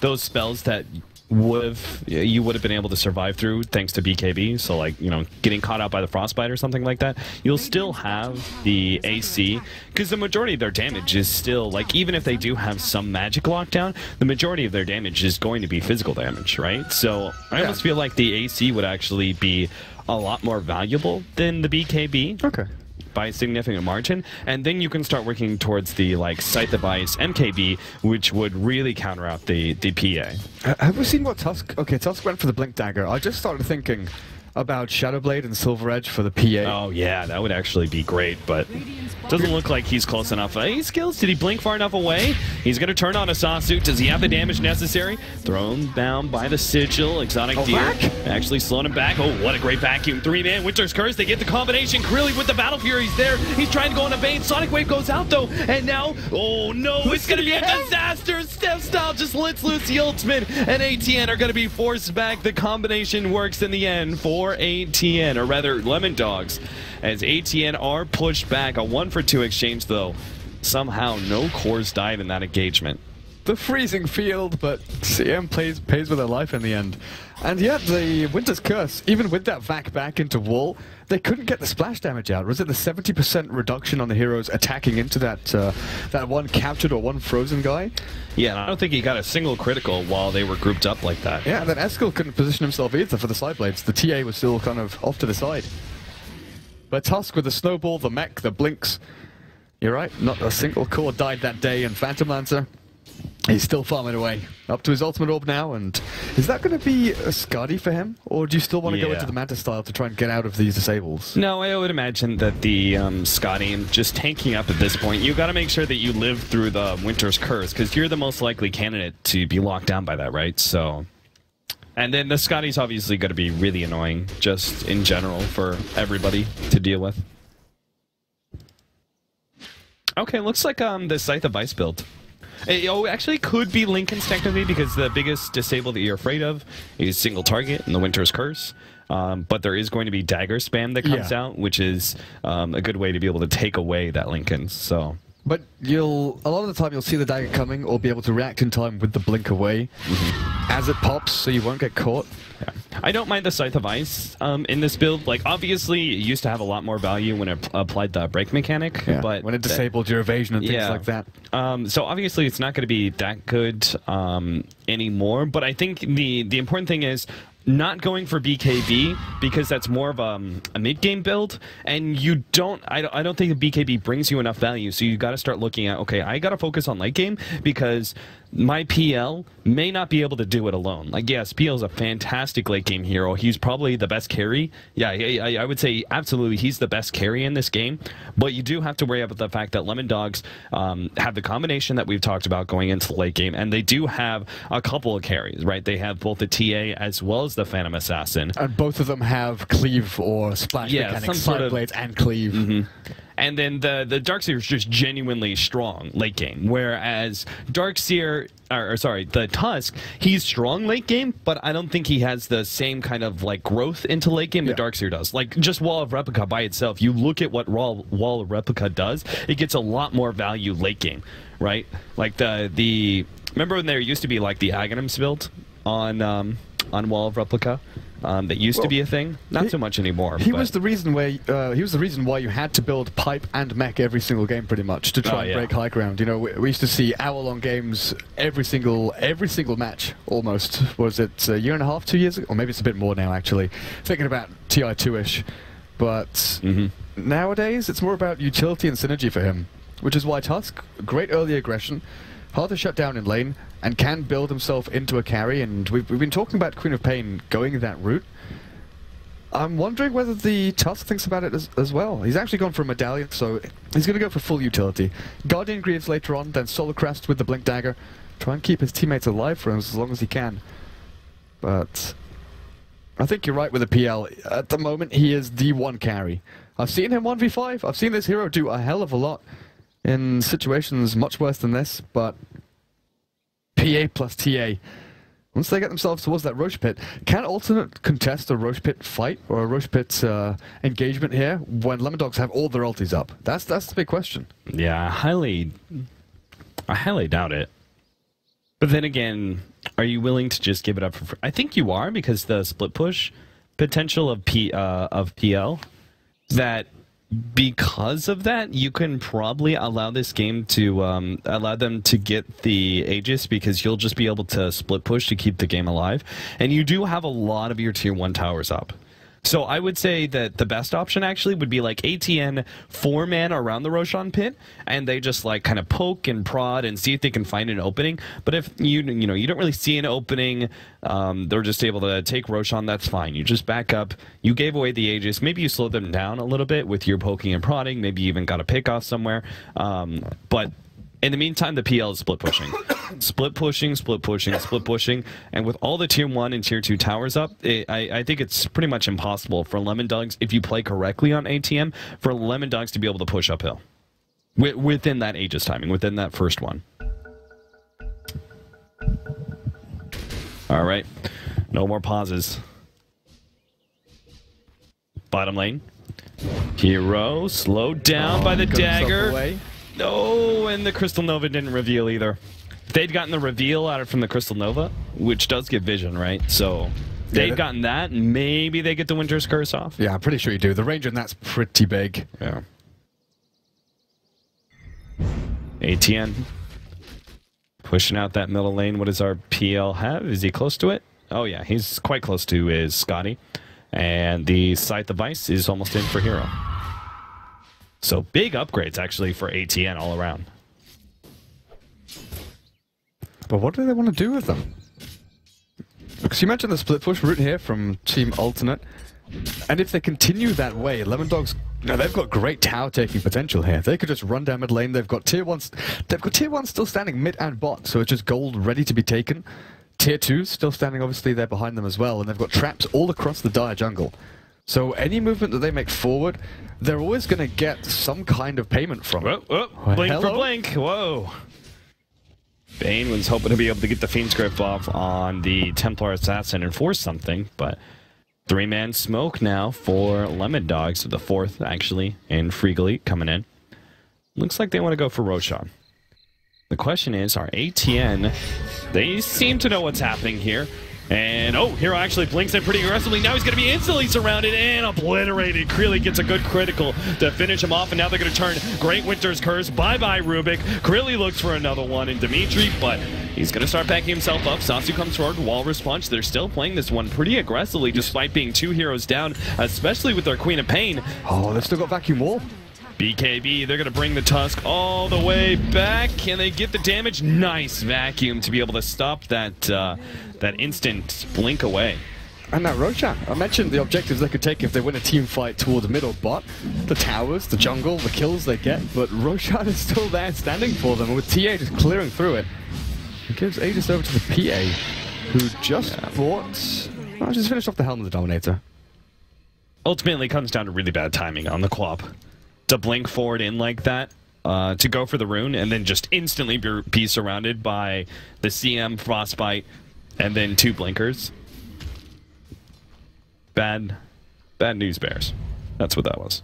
those spells that you would have been able to survive through thanks to BKB. So like, you know, getting caught out by the frostbite or something like that. You'll still have the AC because the majority of their damage is still like, even if they do have some magic lockdown, the majority of their damage is going to be physical damage, right? So I almost feel like the AC would actually be a lot more valuable than the BKB. Okay. By a significant margin, and then you can start working towards the like Scythe of Ice MKB, which would really counter out the PA. Have we seen what Tusk... Okay, Tusk went for the Blink Dagger. I just started thinking about Shadowblade and Silver Edge for the PA. Oh yeah, that would actually be great, but doesn't look like he's close enough. Any skills? Did he blink far enough away? He's going to turn on a Sawsuit. Does he have the damage necessary? Thrown down by the Sigil. Exotic Deer. Actually slowing him back. Oh, what a great vacuum. 3-man Winter's Curse. They get the combination. Krilly with the Battle Fury's there. He's trying to go on a bait. Sonic Wave goes out though. And now, oh no, it's going to be a disaster. Step Style just lets loose the ultimate. And ATN are going to be forced back. The combination works in the end for ATN, or rather Lemondogs, as ATN are pushed back. A 1-for-2 exchange though. Somehow no cores died in that engagement. The freezing field, but CM pays with their life in the end. And yet the Winter's Curse, even with that vac back into wall, they couldn't get the splash damage out. Was it the 70% reduction on the heroes attacking into that that one captured or one frozen guy? Yeah, and I don't think he got a single critical while they were grouped up like that. Yeah, and then Eskil couldn't position himself either for the side blades. The TA was still kind of off to the side. But Tusk with the snowball, the mech, the blinks. You're right, not a single core died that day, and Phantom Lancer, he's still farming away. Up to his ultimate orb now, and is that going to be a Skadi for him? Or do you still want to go into the Manta style to try and get out of these disables? No, I would imagine that the Skadi just tanking up at this point. You got to make sure that you live through the Winter's Curse, because you're the most likely candidate to be locked down by that, right? So, and then the Skadi's obviously going to be really annoying, just in general, for everybody to deal with. Okay, looks like the Scythe of Ice build. It actually could be Lincoln's technically, because the biggest disable that you're afraid of is single target in the Winter's Curse. But there is going to be dagger spam that comes out, which is a good way to be able to take away that Lincoln's. So, but a lot of the time you'll see the dagger coming or be able to react in time with the blink away as it pops, so you won't get caught. Yeah. I don't mind the Scythe of Ice in this build. Like, obviously, it used to have a lot more value when it applied the break mechanic. Yeah, but when it disabled your evasion and things like that. So obviously, it's not going to be that good anymore. But I think the important thing is not going for BKB, because that's more of a mid-game build, and you don't. I don't think the BKB brings you enough value. So you got to start looking at, okay, I got to focus on late game, because my PL may not be able to do it alone. Like, yes, PL is a fantastic late game hero. He's probably the best carry. Yeah, I would say absolutely he's the best carry in this game. But you do have to worry about the fact that Lemondogs have the combination that we've talked about going into the late game, and they do have a couple of carries, right? They have both the TA as well as the Phantom Assassin. And both of them have cleave or splash mechanics, side blades and cleave. And then the Darkseer is just genuinely strong late game, whereas Darkseer, the Tusk, he's strong late game, but I don't think he has the same kind of like growth into late game that Darkseer does. Like, just Wall of Replica by itself, you look at what Wall of Replica does, it gets a lot more value late game, right? Like remember when there used to be like the Aghanims build? on Wall of Replica. That used to be a thing, not so much anymore. He was the reason why you had to build pipe and mech every single game, pretty much, to try and break high ground. You know, we used to see hour-long games every single match, almost. Was it a year and a half, 2 years ago? Or maybe it's a bit more now, actually. Thinking about TI2-ish. But nowadays, it's more about utility and synergy for him, which is why Tusk, great early aggression, hard to shut down in lane, and can build himself into a carry, and we've been talking about Queen of Pain going that route. I'm wondering whether the Tusk thinks about it as well. He's actually gone for a medallion, so he's going to go for full utility. Guardian Greaves later on, then Solar Crest with the Blink Dagger. Try and keep his teammates alive for him as long as he can. But I think you're right with the PL. At the moment, he is the one carry. I've seen him 1v5. I've seen this hero do a hell of a lot in situations much worse than this, but PA plus TA. Once they get themselves towards that Roche Pit, can Alternate contest a Roche Pit fight or a Roche Pit engagement here when Lemondogs have all their ultis up? That's the big question. Yeah, I highly doubt it. But then again, are you willing to just give it up for free? I think you are, because the split push potential of PL, that because of that, you can probably allow this game to allow them to get the Aegis, because you'll just be able to split push to keep the game alive, and you do have a lot of your tier 1 towers up. So I would say that the best option actually would be like ATN 4-man around the Roshan pit, and they just like kind of poke and prod and see if they can find an opening. But if you don't really see an opening, they're just able to take Roshan, that's fine. You just back up. You gave away the Aegis. Maybe you slow them down a little bit with your poking and prodding. Maybe you even got a pick off somewhere. But in the meantime, the PL is split pushing. Split pushing, split pushing, split pushing. And with all the tier 1 and tier 2 towers up, I think it's pretty much impossible for Lemondogs, if you play correctly on ATM, for Lemondogs to be able to push uphill. Within that Aegis timing, within that first one. All right. No more pauses. Bottom lane. Hero slowed down by the dagger. No, and the Crystal Nova didn't reveal either. If they'd gotten the reveal out from the Crystal Nova, which does give vision, right? So if they'd gotten that, maybe they get the Winter's Curse off. Yeah, I'm pretty sure you do. The range on that's pretty big. Yeah. ATN pushing out that middle lane. What does our PL have? Is he close to it? Oh yeah, he's quite close to his Scotty. And the Scythe of Ice is almost in for hero. So big upgrades, actually, for ATN all around. But what do they want to do with them? Because you mentioned the split push route here from Team Alternate. And if they continue that way, Lemondogs, they've got great tower taking potential here. They could just run down mid lane. They've got tier 1s still standing mid and bot, so it's just gold ready to be taken. Tier 2s still standing obviously there behind them as well, and they've got traps all across the dire jungle. So any movement that they make forward, they're always going to get some kind of payment from it. Blink for blink. Whoa. Bane was hoping to be able to get the Fiend's Grip off on the Templar Assassin and force something, but 3-man smoke now for Lemondogs, the 4th actually, and Freegly coming in. Looks like they want to go for Roshan. The question is, are ATN, they seem to know what's happening here. And, oh, Hero actually blinks in pretty aggressively. Now he's going to be instantly surrounded and obliterated. Krilly gets a good critical to finish him off, and now they're going to turn Great Winter's Curse. Bye-bye, Rubik. Krilly looks for another one in Dimitri, but he's going to start backing himself up. Sasu comes forward, Walrus Punch. They're still playing this one pretty aggressively, despite being 2 heroes down, especially with their Queen of Pain. Oh, they've still got Vacuum Wall. BKB, they're going to bring the Tusk all the way back. Can they get the damage? Nice vacuum to be able to stop that that instant blink away. And that Roshan, I mentioned the objectives they could take if they win a team fight toward the middle bot. The towers, the jungle, the kills they get, but Roshan is still there standing for them, with TA just clearing through it. It gives Aegis over to the PA, who just fought... Oh, just finished off the Helm of the Dominator. Ultimately, it comes down to really bad timing on the Quap. To blink forward in like that, to go for the rune, and then just instantly be surrounded by the CM, Frostbite, and then 2 blinkers. Bad news bears. That's what that was.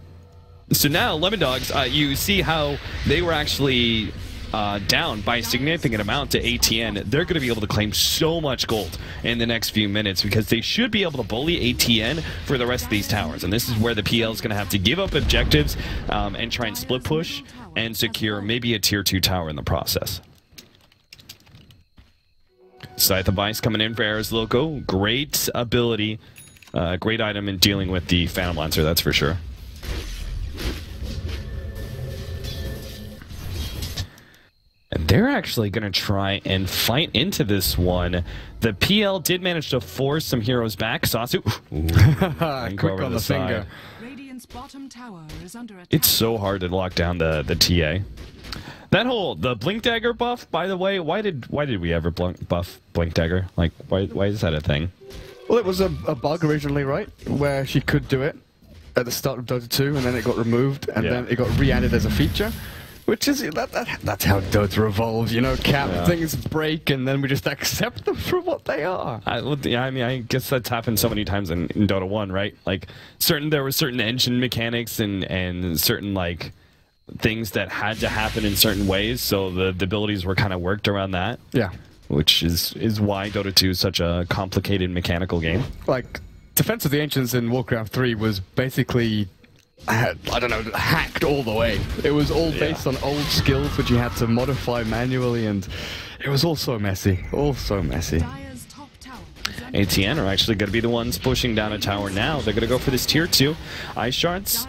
So now, Lemondogs, you see how they were actually down by a significant amount to ATN, they're going to be able to claim so much gold in the next few minutes because they should be able to bully ATN for the rest of these towers. And this is where the PL is going to have to give up objectives and try and split push and secure maybe a tier 2 tower in the process. Scythe of Vice coming in for Ares Loco. Great ability, great item in dealing with the Phantom Lancer, that's for sure. And they're actually going to try and fight into this one. The PL did manage to force some heroes back. Sasu, quick on the finger. Radiant's bottom tower is under attack. It's so hard to lock down the TA. That whole the Blink Dagger buff, by the way, why did we ever buff Blink Dagger? Like, why is that a thing? Well, it was a bug originally, right, where she could do it at the start of Dota 2, and then it got removed, and then it got re-added as a feature. Which is, that's how Dota evolves, you know, things break and then we just accept them for what they are. I mean, I guess that's happened so many times in Dota 1, right? Like, there were certain engine mechanics and certain, like, things that had to happen in certain ways, so the abilities were kind of worked around that. Yeah. Which is why Dota 2 is such a complicated mechanical game. Like, Defense of the Ancients in Warcraft 3 was basically... I don't know, hacked all the way. It was all based on old skills which you had to modify manually, and it was all so messy. All so messy. ATN are actually going to be the ones pushing down a tower now. They're going to go for this tier 2. Ice Shards.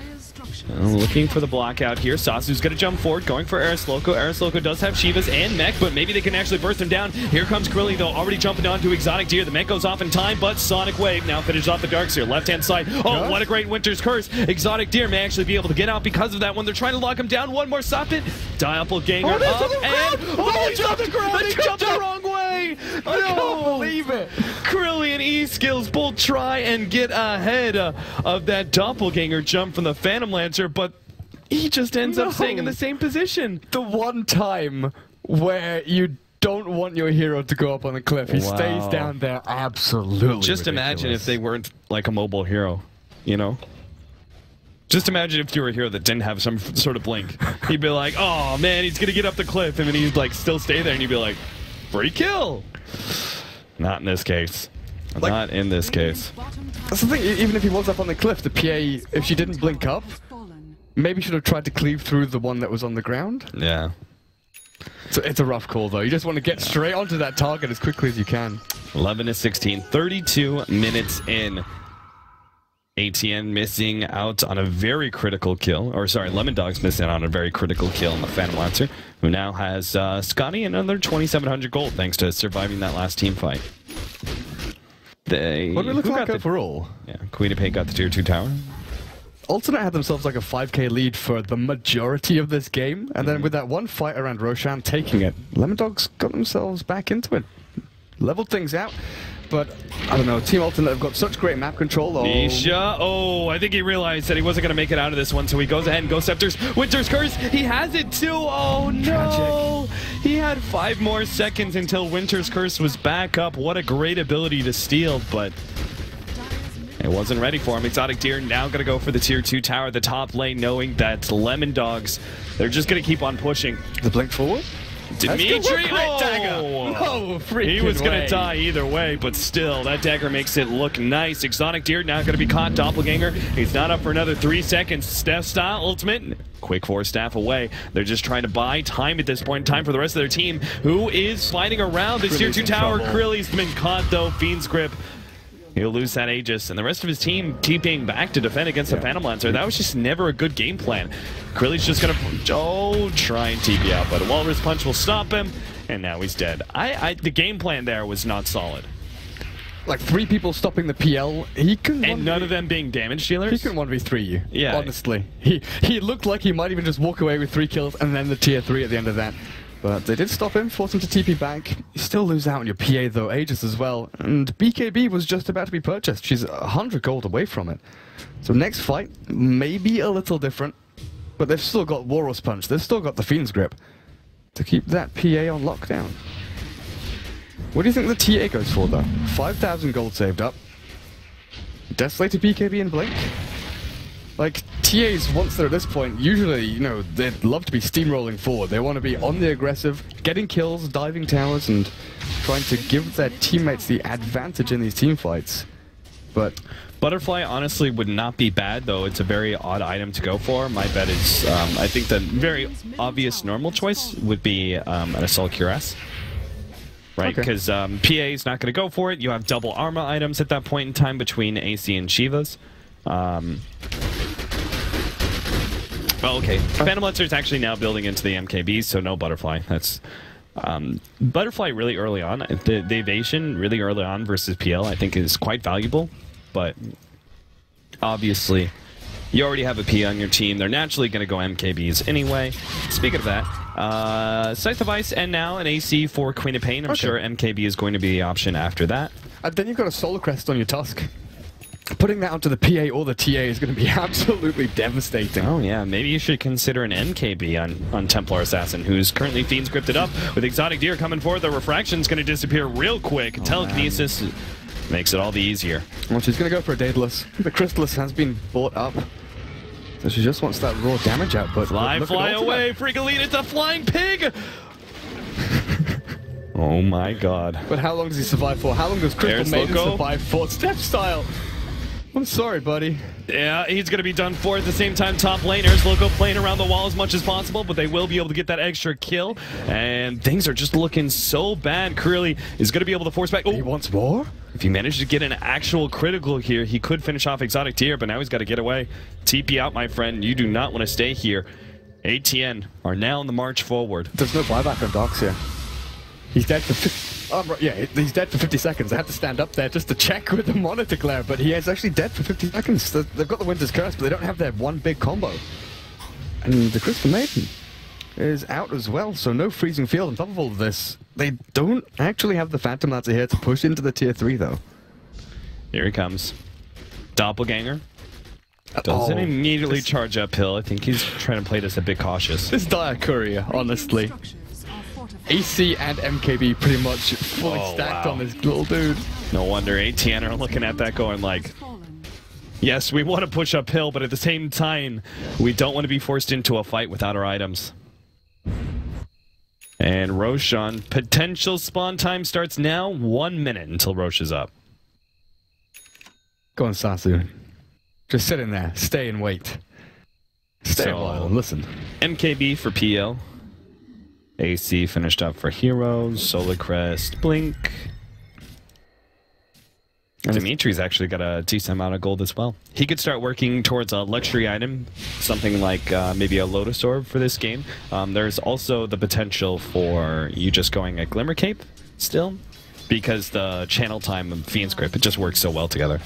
Looking for the block out here. Sasu's going to jump forward, going for Ares Loco. Ares Loco does have Shivas and Mech, but maybe they can actually burst him down. Here comes Krilly, though, already jumping onto Exotic Deer. The Mech goes off in time, but Sonic Wave now finishes off the Darkseer. Left-hand side. Oh, what a great Winter's Curse. Exotic Deer may actually be able to get out because of that one. They're trying to lock him down. One more Soffit. Doppelganger up, and... Oh, he jumped the wrong way! I can't believe it! Krilly and E-Skills both try and get ahead of that Doppelganger jump from the Phantom Lancer, but he just ends up staying in the same position. The one time where you don't want your hero to go up on the cliff. He stays down there absolutely Just imagine if they weren't like a mobile hero, you know? Just imagine if you were a hero that didn't have some sort of blink. He'd be like, oh man, he's gonna get up the cliff, and then he'd like still stay there, and you'd be like, free kill. Not in this case. Like, not in this case. That's the thing, even if he was up on the cliff, the PA, if she didn't blink up, maybe should have tried to cleave through the one that was on the ground. Yeah. So it's a rough call, though. You just want to get straight onto that target as quickly as you can. 11-16, 32 minutes in. ATN missing out on a very critical kill. Or, sorry, Lemondogs missing out on a very critical kill on the Phantom Lancer, who now has Scotty another 2,700 gold thanks to surviving that last team fight. What do we look like overall? Yeah, Queen of Pain got the tier 2 tower. Alternate had themselves like a 5k lead for the majority of this game, and then with that one fight around Roshan taking it, Lemondogs got themselves back into it. Leveled things out, but I don't know, Team Alternate have got such great map control. Nisha, I think he realized that he wasn't going to make it out of this one, so he goes ahead and goes Scepter's Winter's Curse. He has it too. Oh no! Tragic. He had 5 more seconds until Winter's Curse was back up. What a great ability to steal, but it wasn't ready for him. Exotic Deer now going to go for the tier 2 tower, the top lane, knowing that Lemondogs, they're just going to keep on pushing. The blink forward? Dimitri, no freaking he was going way. to die either way, but still, that dagger makes it look nice. Exotic Deer now going to be caught. Doppelganger, he's not up for another 3 seconds. Steph style ultimate, quick 4 staff away. They're just trying to buy time at this point. Time for the rest of their team, who is sliding around this tier 2 tower. Krilly's been caught though. Fiend's Grip. He'll lose that Aegis, and the rest of his team keeping back to defend against the Phantom Lancer. That was just never a good game plan. Krilly's just gonna try and TP out, but a Walrus Punch will stop him, and now he's dead. The game plan there was not solid. Like 3 people stopping the PL, he can. And none of them being damage dealers. He can 1v3 you. Yeah, honestly, he looked like he might even just walk away with 3 kills and then the tier 3 at the end of that. But they did stop him, force him to TP back. You still lose out on your PA though, Aegis as well. And BKB was just about to be purchased. She's 100 gold away from it. So next fight, maybe a little different. But they've still got Walrus Punch. They've still got the Fiend's Grip to keep that PA on lockdown. What do you think the TA goes for though? 5,000 gold saved up. Desolated BKB and Blink. Like, TAs, once they're at this point, usually, you know, they'd love to be steamrolling forward. They want to be on the aggressive, getting kills, diving towers, and trying to give their teammates the advantage in these team fights. But Butterfly honestly would not be bad, though it's a very odd item to go for. My bet is, I think the very obvious normal choice would be an Assault Cuirass. Right, because PA is not going to go for it. You have double armor items at that point in time between AC and Shivas. Well, okay. Phantom Lancer is actually now building into the MKB, so no Butterfly. That's Butterfly really early on. The evasion really early on versus PL, I think, is quite valuable. But obviously, you already have a P on your team. They're naturally going to go MKBs anyway. Speaking of that, Scythe of Ice and now an AC for Queen of Pain. I'm sure MKB is going to be the option after that. And then you've got a Solar Crest on your Tusk. Putting that onto the PA or the TA is going to be absolutely devastating. Oh yeah, maybe you should consider an MKB on Templar Assassin, who's currently Fiend scripted up. With Exotic Deer coming forward, the Refraction's going to disappear real quick. Telekinesis makes it all the easier. Well, she's going to go for a Daedalus. The Crystallis has been bought up. So she just wants that raw damage output. Fly away, Frigolene, it's a flying pig! Oh my god. But how long does he survive for? How long does Crystal Maiden survive for? Step style! I'm sorry, buddy. Yeah, he's going to be done for. At the same time, top laners, Loco playing around the wall as much as possible, but they will be able to get that extra kill. And things are just looking so bad. Curly is going to be able to force back. Oh, he wants more? If he managed to get an actual critical here, he could finish off Exotic Deer, but now he's got to get away. TP out, my friend. You do not want to stay here. ATN are now on the march forward. There's no buyback on Docs here. He's dead for he's dead for 50 seconds. I had to stand up there just to check with the monitor glare, but he is actually dead for 50 seconds. They've got the Winter's Curse, but they don't have their one big combo. And the Crystal Maiden is out as well, so no freezing field. On top of all of this, they don't actually have the Phantom Lancer here to push into the tier 3, though. Here he comes. Doppelganger. Doesn't immediately charge uphill. I think he's trying to play this a bit cautious. This Dire Courier, honestly. AC and MKB pretty much fully stacked on this little dude. No wonder ATN are looking at that going like, yes, we want to push uphill, but at the same time, we don't want to be forced into a fight without our items. And Roshan, potential spawn time starts now. 1 minute until Rosh is up. Go on, Sasu. Just sit in there. Stay and wait. Stay a while and listen. MKB for PL. AC finished up for Heroes, Solar Crest, Blink. And Dimitri's actually got a decent amount of gold as well. He could start working towards a luxury item, something like maybe a Lotus Orb for this game. There's also the potential for you just going a Glimmer Cape still, because the channel time of Fiend's Grip, it just works so well together.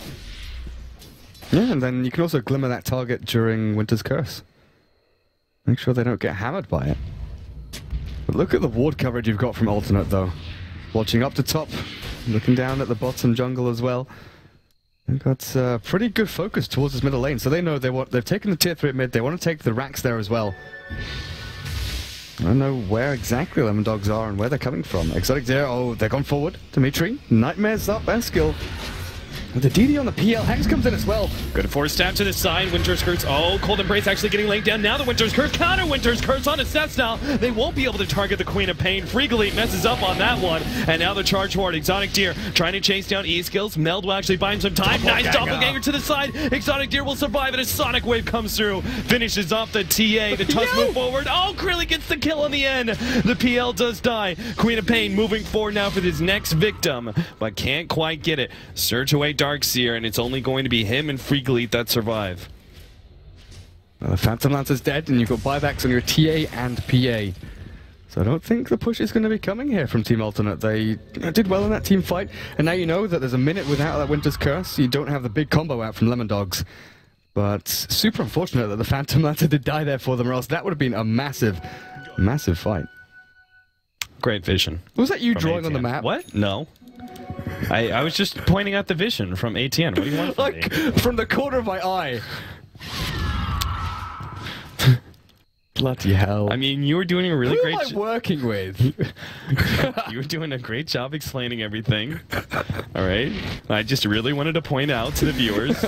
Yeah, and then you can also Glimmer that target during Winter's Curse. Make sure they don't get hammered by it. But look at the ward coverage you've got from Alternate, though. Watching up to top, looking down at the bottom jungle as well. They've got pretty good focus towards this middle lane, so they know they've taken the tier 3 at mid. They want to take the racks there as well. I don't know where exactly Lemondogs are and where they're coming from. Exotic Deer, oh, they've gone forward. Dimitri, Nightmare's up, best skill. The DD on the PL, Hex comes in as well. Good force stab to the side, Winter's Curse. Oh, Cold Embrace actually getting laid down. Now the Winter's Curse, counter Winter's Curse on a set now. They won't be able to target the Queen of Pain. Freakolite messes up on that one. And now the charge forward. Exotic Deer trying to chase down E-Skills. Meld will actually buy him some time. Nice doppelganger to the side. Exotic Deer will survive, and a Sonic Wave comes through. Finishes off the TA. The Tusk move forward. Oh, Krilly gets the kill on the end. The PL does die. Queen of Pain moving forward now for this next victim, but can't quite get it. Search away Darkseer, and it's only going to be him and Freakolite that survive. Well, the Phantom Lancer's dead, and you've got buybacks on your TA and PA. So I don't think the push is going to be coming here from Team Alternate. They did well in that team fight, and now you know that there's a minute without that Winter's Curse. You don't have the big combo out from Lemondogs. But super unfortunate that the Phantom Lancer did die there for them, or else that would have been a massive, massive fight. Great vision. Was that you drawing ATN on the map? What? No. I was just pointing out the vision from ATN. What do you want from me? From the corner of my eye. Bloody hell. I mean, you were doing a really Who great... am I working with? You were doing a great job explaining everything. All right. I just really wanted to point out to the viewers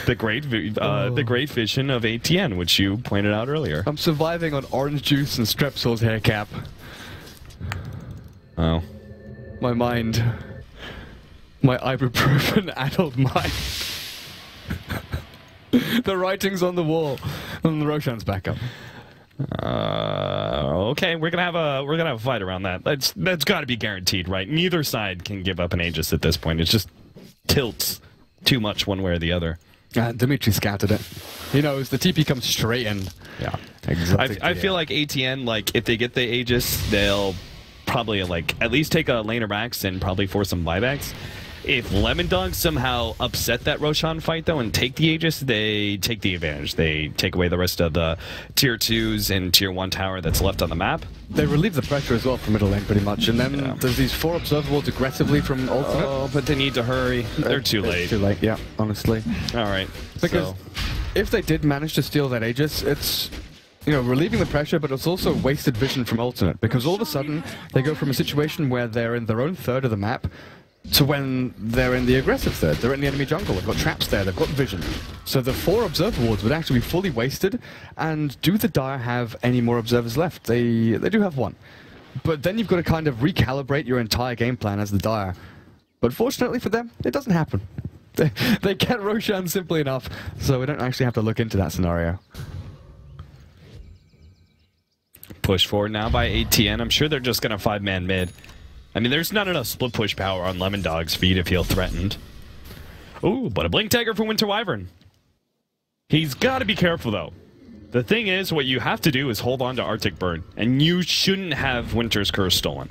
the great vision of ATN, which you pointed out earlier. I'm surviving on orange juice and Strepsil's hair cap. Oh. My mind. My ibuprofen addled mind. The writing's on the wall. And the Roshan's back up. Okay, we're gonna have a fight around that. That's got to be guaranteed, right? Neither side can give up an Aegis at this point. It just tilts too much one way or the other. Dimitri scouted it. He knows the TP comes straight in. Yeah, exactly. I feel like ATN, like if they get the Aegis, they'll probably like at least take a laner backs and probably force some buybacks. If Lemondogs somehow upset that Roshan fight, though, and take the Aegis, they take the advantage. They take away the rest of the Tier 2s and Tier 1 tower that's left on the map. They relieve the pressure as well from middle lane, pretty much. And then there's these 4 observer wards aggressively from alternate. Oh, but they need to hurry. They're too late. It's too late, yeah, honestly. All right. Because if they did manage to steal that Aegis, it's... you know, relieving the pressure, but it's also wasted vision from alternate, because all of a sudden they go from a situation where they're in their own third of the map to when they're in the aggressive third. They're in the enemy jungle, they've got traps there, they've got vision. So the 4 observer wards would actually be fully wasted, and do the Dire have any more observers left? They do have 1. But then you've got to kind of recalibrate your entire game plan as the Dire. But fortunately for them, it doesn't happen. They get Roshan simply enough, so we don't actually have to look into that scenario. Push forward now by ATN. I'm sure they're just going to 5-man mid. I mean, there's not enough split push power on Lemondogs for you to feel threatened. Ooh, but a Blink Dagger for Winter Wyvern. He's got to be careful, though. The thing is, what you have to do is hold on to Arctic Burn, and you shouldn't have Winter's Curse stolen.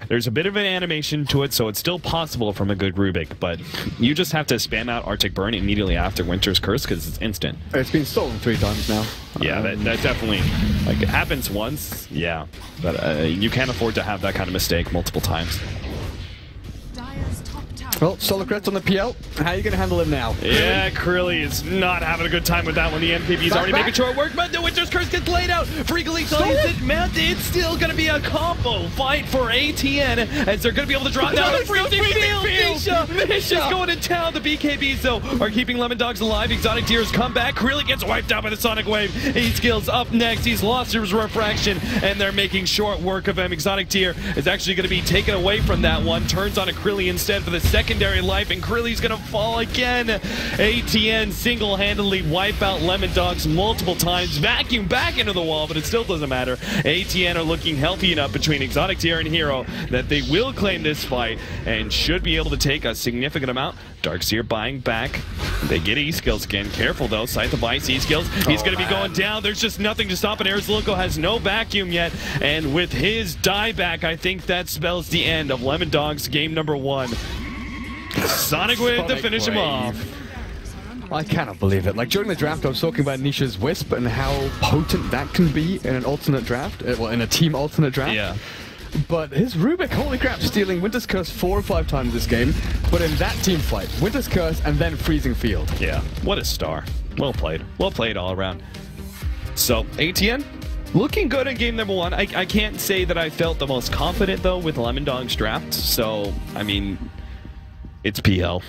There's a bit of an animation to it, so it's still possible from a good Rubik, but you just have to spam out Arctic Burn immediately after Winter's Curse because it's instant. It's been stolen 3 times now. Yeah, that definitely, like, it happens once, yeah, but you can't afford to have that kind of mistake multiple times. Well, Solar Crest on the PL. How are you going to handle it now? Yeah, Krilly is not having a good time with that one. The MPB's already making sure it works, but the Winter's Curse gets laid out. Freakily plays it, mounted. It's still going to be a combo fight for ATN as they're going to be able to drop down the freezing field. Misha's going to town. The BKBs, though, are keeping Lemondogs alive. Exotic Tears come back. Krilly gets wiped out by the Sonic Wave. Skills up next. He's lost his refraction, and they're making short work of him. Exotic Tear is actually going to be taken away from that one. Turns on a Krilly instead for the secondary life, and Krilly's gonna fall again. ATN single-handedly wipe out Lemondogs multiple times, vacuum back into the wall, but it still doesn't matter. ATN are looking healthy enough between Exotic Tier and Hero that they will claim this fight and should be able to take a significant amount. Darkseer buying back. They get E-skills again. Careful though, Scythe buys E-skills. He's gonna be going down. There's just nothing to stop it. Arizloco has no vacuum yet, and with his dieback, I think that spells the end of Lemondogs game number 1. Sonic Wave to finish him off. I cannot believe it. Like, during the draft, I was talking about Nisha's Wisp and how potent that can be in an alternate draft. Well, in a team alternate draft. Yeah. But his Rubik, holy crap, stealing Winter's Curse 4 or 5 times this game. But in that team fight, Winter's Curse and then Freezing Field. Yeah, what a star. Well played. Well played all around. So, ATN, looking good in game number 1. I can't say that I felt the most confident, though, with Lemondogs draft. So, I mean... it's PL.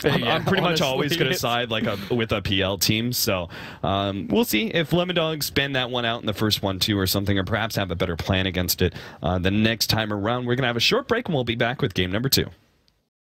I'm pretty much always going to side like with a PL team, so we'll see if Lemondogs spend that one out in the first 1-2 or something, or perhaps have a better plan against it the next time around. We're going to have a short break, and we'll be back with game number 2.